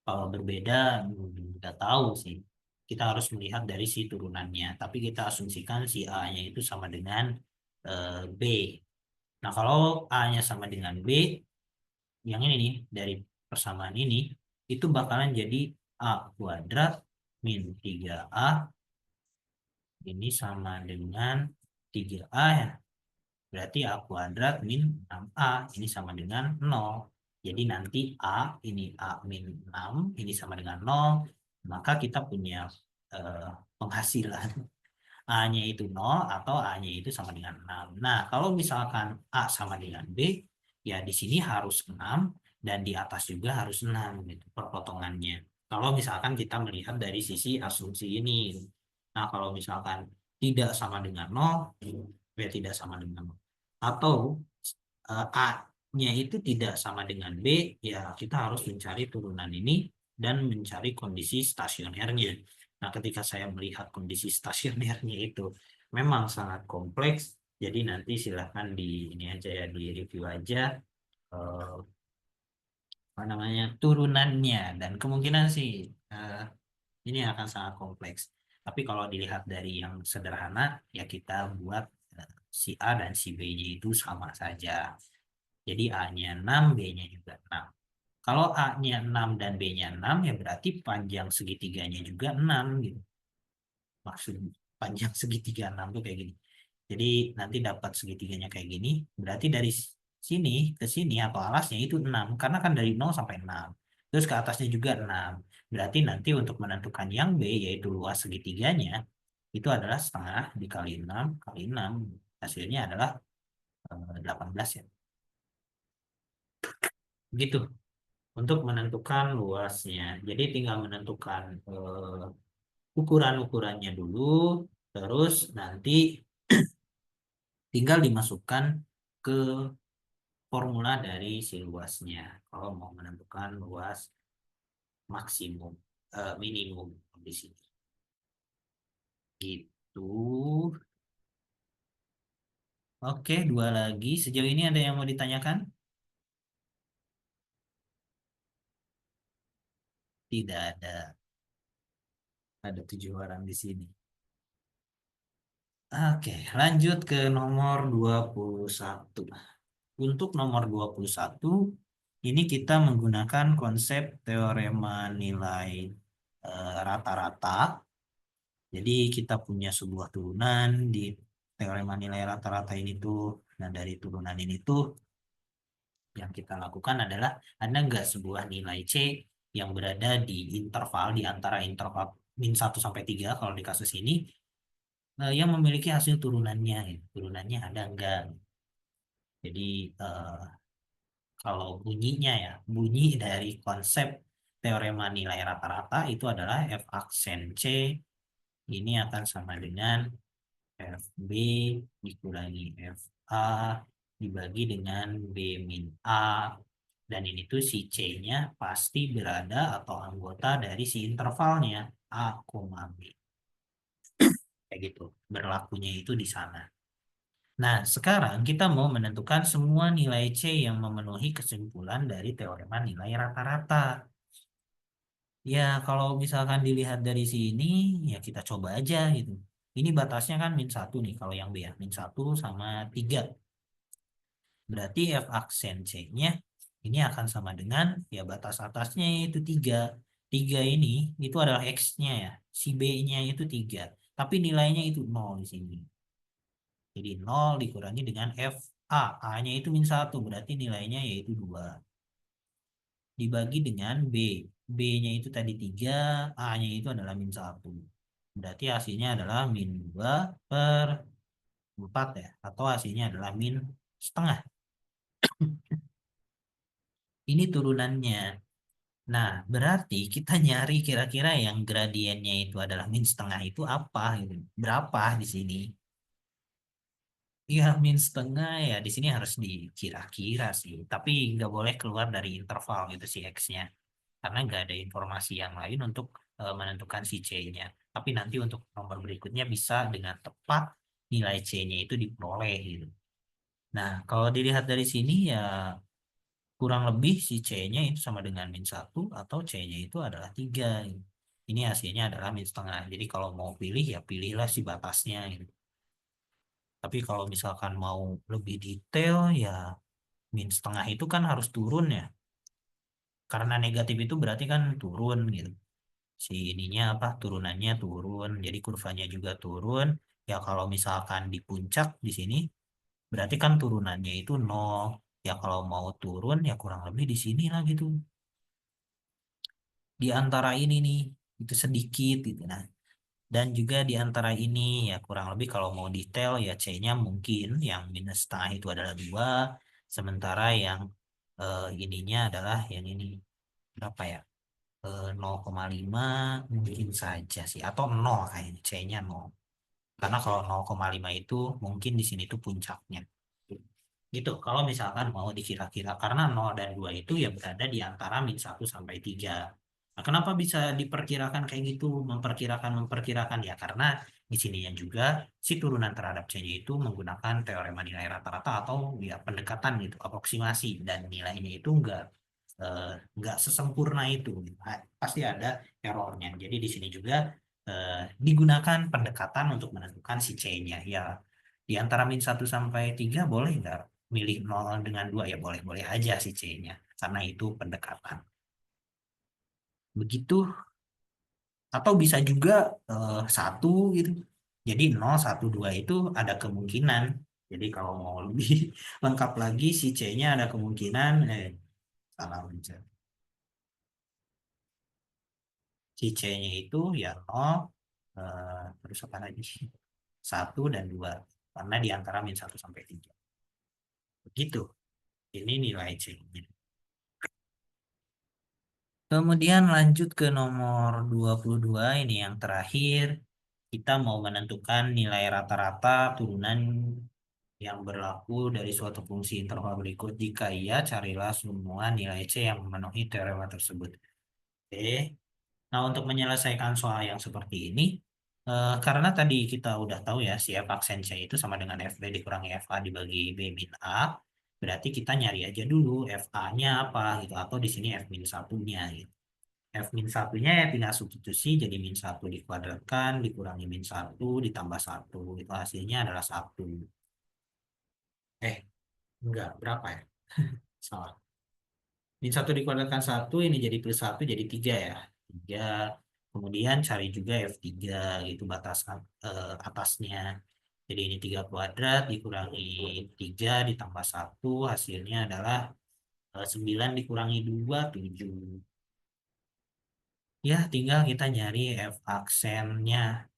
Kalau berbeda, nggak tahu sih. kita harus melihat dari si turunannya. Tapi kita asumsikan si A-nya itu sama dengan B. Nah, kalau A-nya sama dengan B, yang ini nih, dari persamaan ini, itu bakalan jadi A kuadrat min 3A, ini sama dengan 3A ya. Berarti A kuadrat min 6A, ini sama dengan 0. Jadi nanti ini A min 6, ini sama dengan 0. Maka kita punya penghasilan A-nya itu 0 atau A-nya itu sama dengan 6. Nah, kalau misalkan A sama dengan B, ya di sini harus 6 dan di atas juga harus 6 gitu perpotongannya. Kalau misalkan kita melihat dari sisi asumsi ini. Nah, kalau misalkan tidak sama dengan 0, B tidak sama dengan 0. Atau A-nya itu tidak sama dengan B, ya kita harus mencari turunan ini dan mencari kondisi stasionernya. Nah, ketika saya melihat kondisi stasionernya itu memang sangat kompleks, jadi nanti silahkan di ini aja ya, di review aja eh, apa namanya turunannya, dan kemungkinan sih eh, ini akan sangat kompleks. Tapi kalau dilihat dari yang sederhana, ya kita buat si A dan si B-nya itu sama saja. Jadi A-nya 6, B-nya juga 6. Kalau A-nya 6 dan B-nya 6, ya berarti panjang segitiganya juga 6 gitu. Maksud panjang segitiga 6 tuh kayak gini. Jadi nanti dapat segitiganya kayak gini, berarti dari sini ke sini atau alasnya itu 6, karena kan dari 0 sampai 6. Terus ke atasnya juga 6. Berarti nanti untuk menentukan yang B, yaitu luas segitiganya, itu adalah setengah dikali 6 kali 6. Hasilnya adalah 18 ya. Begitu untuk menentukan luasnya. Jadi tinggal menentukan ukuran-ukurannya dulu, terus nanti tinggal dimasukkan ke formula dari si luasnya. Kalau mau menentukan luas maksimum, minimum di sini. Gitu. Oke, dua lagi. Sejauh ini ada yang mau ditanyakan? Tidak ada. Ada 7 orang di sini. Oke, lanjut ke nomor 21. Untuk nomor 21, ini kita menggunakan konsep teorema nilai rata-rata. Jadi kita punya sebuah turunan di teorema nilai rata-rata ini tuh. Nah, dari turunan ini tuh yang kita lakukan adalah ada nggak sebuah nilai C yang berada di interval, di antara interval min 1 sampai 3 kalau di kasus ini, yang memiliki hasil turunannya. Gitu. Turunannya ada nggak? Jadi kalau bunyinya ya, bunyi dari konsep teorema nilai rata-rata itu adalah F aksen C ini akan sama dengan FB dikurangi FA dibagi dengan B min A. Dan ini tuh si C-nya pasti berada atau anggota dari si intervalnya A, B. Kayak gitu. Berlakunya itu di sana. Nah, sekarang kita mau menentukan semua nilai C yang memenuhi kesimpulan dari teorema nilai rata-rata. Ya, kalau misalkan dilihat dari sini, ya kita coba aja gitu. Ini batasnya kan min 1 nih, kalau yang B ya. min 1 sama 3. Berarti F aksen C-nya ini akan sama dengan, ya batas atasnya itu 3. 3 ini, itu adalah X-nya ya. Si B-nya itu 3. Tapi nilainya itu 0 di sini. Jadi 0 dikurangi dengan F A. A-nya itu min 1, berarti nilainya yaitu 2. Dibagi dengan B. B-nya itu tadi 3, A-nya itu adalah min 1. Berarti hasilnya adalah min 2/4 ya. Atau hasilnya adalah min setengah. Ini turunannya. Nah, berarti kita nyari kira-kira yang gradiennya itu adalah min setengah itu apa gitu. Berapa di sini? Ya, min setengah ya di sini harus dikira-kira sih. Tapi nggak boleh keluar dari interval gitu si X-nya. Karena nggak ada informasi yang lain untuk menentukan si C-nya. Tapi nanti untuk nomor berikutnya bisa dengan tepat nilai C-nya itu diperoleh gitu. Nah, kalau dilihat dari sini ya kurang lebih si C-nya itu sama dengan min 1 atau C-nya itu adalah 3. Gitu. Ini hasilnya adalah min setengah. Jadi kalau mau pilih ya pilihlah si batasnya gitu. Tapi kalau misalkan mau lebih detail ya min setengah itu kan harus turun ya. Karena negatif itu berarti kan turun gitu. Si ininya apa turunannya turun. Jadi kurvanya juga turun. Ya kalau misalkan di puncak di sini berarti kan turunannya itu nol. Ya kalau mau turun ya kurang lebih di sini lah gitu. Di antara ini nih itu sedikit gitu. Nah, dan juga di antara ini ya kurang lebih kalau mau detail ya C-nya mungkin yang minus setengah itu adalah 2, sementara yang ininya adalah yang ini berapa ya? 0,5 mungkin saja sih atau 0 kayaknya C-nya 0. Karena kalau 0,5 itu mungkin di sini tuh puncaknya. Gitu, kalau misalkan mau dikira-kira karena 0 dan 2 itu ya berada di antara min 1 sampai 3. Nah, kenapa bisa diperkirakan kayak gitu? Memperkirakan ya karena di sininya juga si turunan terhadap C-nya itu menggunakan teorema nilai rata-rata atau ya pendekatan gitu, aproksimasi dan nilainya itu eh, enggak sesempurna itu. Pasti ada errornya. Jadi di sini juga digunakan pendekatan untuk menentukan si C-nya. Ya, di antara min 1 sampai 3 boleh nggak milih 0 dengan 2 ya boleh-boleh aja si C-nya karena itu pendekatan. Begitu atau bisa juga 1 gitu. Jadi 0, 1, 2 itu ada kemungkinan. Jadi kalau mau lebih lengkap lagi si C-nya ada kemungkinan salah mencet. Si C-nya itu ya 0 terus apa lagi? 1 dan 2 karena di antara min 1 sampai 3. Begitu. Ini nilai C-nya. Kemudian lanjut ke nomor 22 ini yang terakhir. Kita mau menentukan nilai rata-rata turunan yang berlaku dari suatu fungsi interval berikut. Jika iya, carilah semua nilai C yang memenuhi teorema tersebut. Oke. Nah, untuk menyelesaikan soal yang seperti ini, karena tadi kita udah tahu ya, si F aksen C itu sama dengan FB dikurangi FA dibagi B min A, berarti kita nyari aja dulu FA-nya apa gitu, atau di sini F min satunya gitu. F min satunya ya tinggal substitusi jadi min 1 dikuadratkan dikurangi min 1 ditambah 1 itu hasilnya adalah 1. Eh, enggak, berapa ya? Salah. Min 1 dikuadratkan 1 ini jadi plus 1 jadi 3 ya. 3. Kemudian cari juga F3 itu batas atasnya. Jadi ini 3 kuadrat dikurangi 3 ditambah 1 hasilnya adalah 9 dikurangi 2 7. Ya, tinggal kita nyari F aksennya.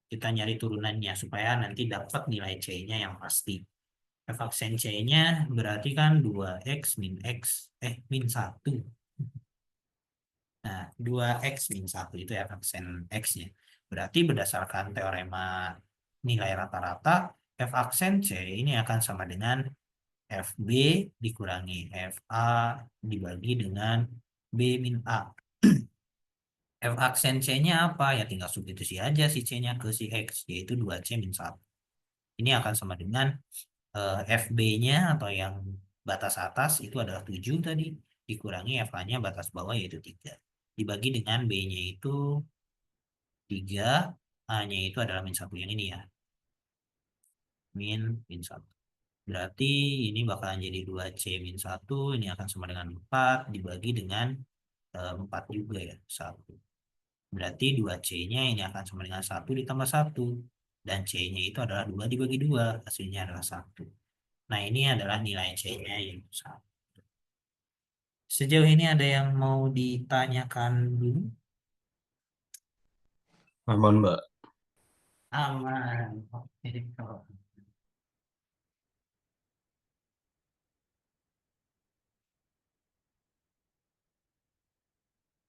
Kita nyari turunannya supaya nanti dapat nilai C-nya yang pasti. F aksen C-nya berarti kan 2x min x, min 1. Nah, 2x min 1 itu F aksen X-nya. Berarti berdasarkan teorema nilai rata-rata, F aksen C ini akan sama dengan FB dikurangi FA dibagi dengan B min A. F aksen C-nya apa? Ya tinggal substitusi aja si C-nya ke si X, yaitu 2C min 1. Ini akan sama dengan FB-nya atau yang batas atas itu adalah 7 tadi. Dikurangi FA-nya batas bawah yaitu 3. Dibagi dengan B-nya itu 3. A-nya itu adalah min 1 yang ini ya. Min 1. Berarti ini bakalan jadi 2C min 1. Ini akan sama dengan 4. Dibagi dengan 4 juga ya. 1. Berarti 2C-nya ini akan sama dengan 1 ditambah 1. Dan C-nya itu adalah 2 dibagi 2. Hasilnya adalah 1. Nah, ini adalah nilai C-nya yang 1. Sejauh ini ada yang mau ditanyakan dulu? Aman, Mbak. Aman. Oke.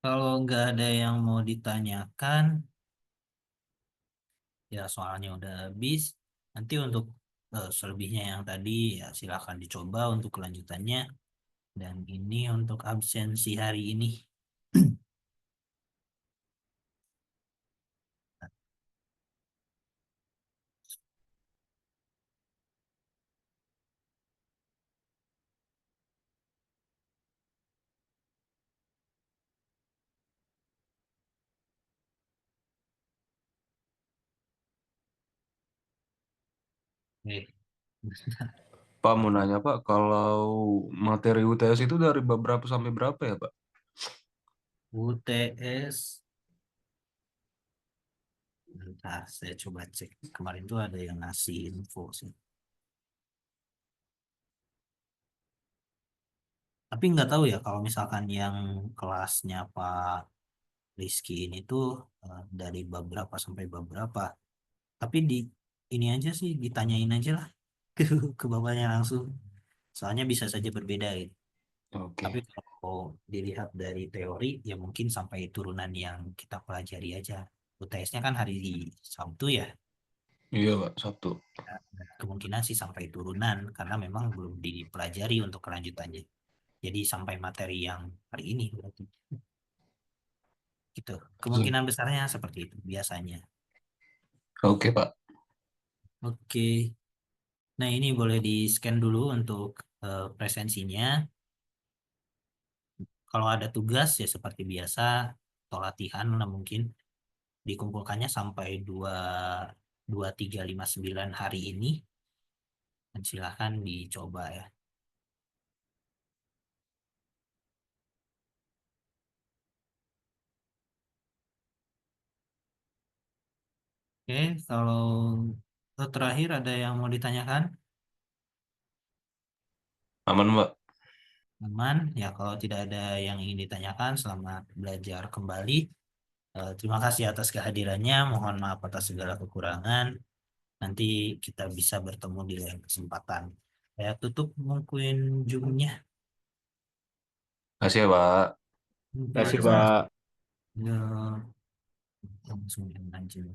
Kalau nggak ada yang mau ditanyakan, ya soalnya udah habis. Nanti untuk selebihnya yang tadi, ya silakan dicoba untuk kelanjutannya. Dan ini untuk absensi hari ini. Oke. Pak mau nanya Pak, kalau materi UTS itu dari berapa sampai berapa ya Pak? UTS, bentar saya coba cek. Kemarin tuh ada yang ngasih info sih. Tapi nggak tahu ya kalau misalkan yang kelasnya Pak Rizky ini tuh dari beberapa sampai beberapa. Tapi di ini aja sih ditanyain aja lah ke bapaknya langsung. Soalnya bisa saja berbeda gitu. Tapi Oke. kalau dilihat dari teori ya mungkin sampai turunan yang kita pelajari aja. UTS-nya kan hari Sabtu ya. Iya Pak, Sabtu. Kemungkinan sih sampai turunan karena memang belum dipelajari untuk kelanjutannya. Jadi sampai materi yang hari ini berarti gitu. Kemungkinan besarnya seperti itu biasanya. Oke Pak. Oke. Nah, ini boleh di-scan dulu untuk presensinya. Kalau ada tugas ya seperti biasa atau latihan lah mungkin dikumpulkannya sampai 2359 hari ini. Dan silahkan dicoba ya. Oke, kalau terakhir ada yang mau ditanyakan? Aman Pak. Aman, ya kalau tidak ada yang ingin ditanyakan, selamat belajar kembali. Terima kasih atas kehadirannya, mohon maaf atas segala kekurangan. Nanti kita bisa bertemu di lain kesempatan. Saya tutup mungkin Zoom-nya. Kasih ya Pak. Oke, Kasih, sama. Pak. Ya, langsung aja.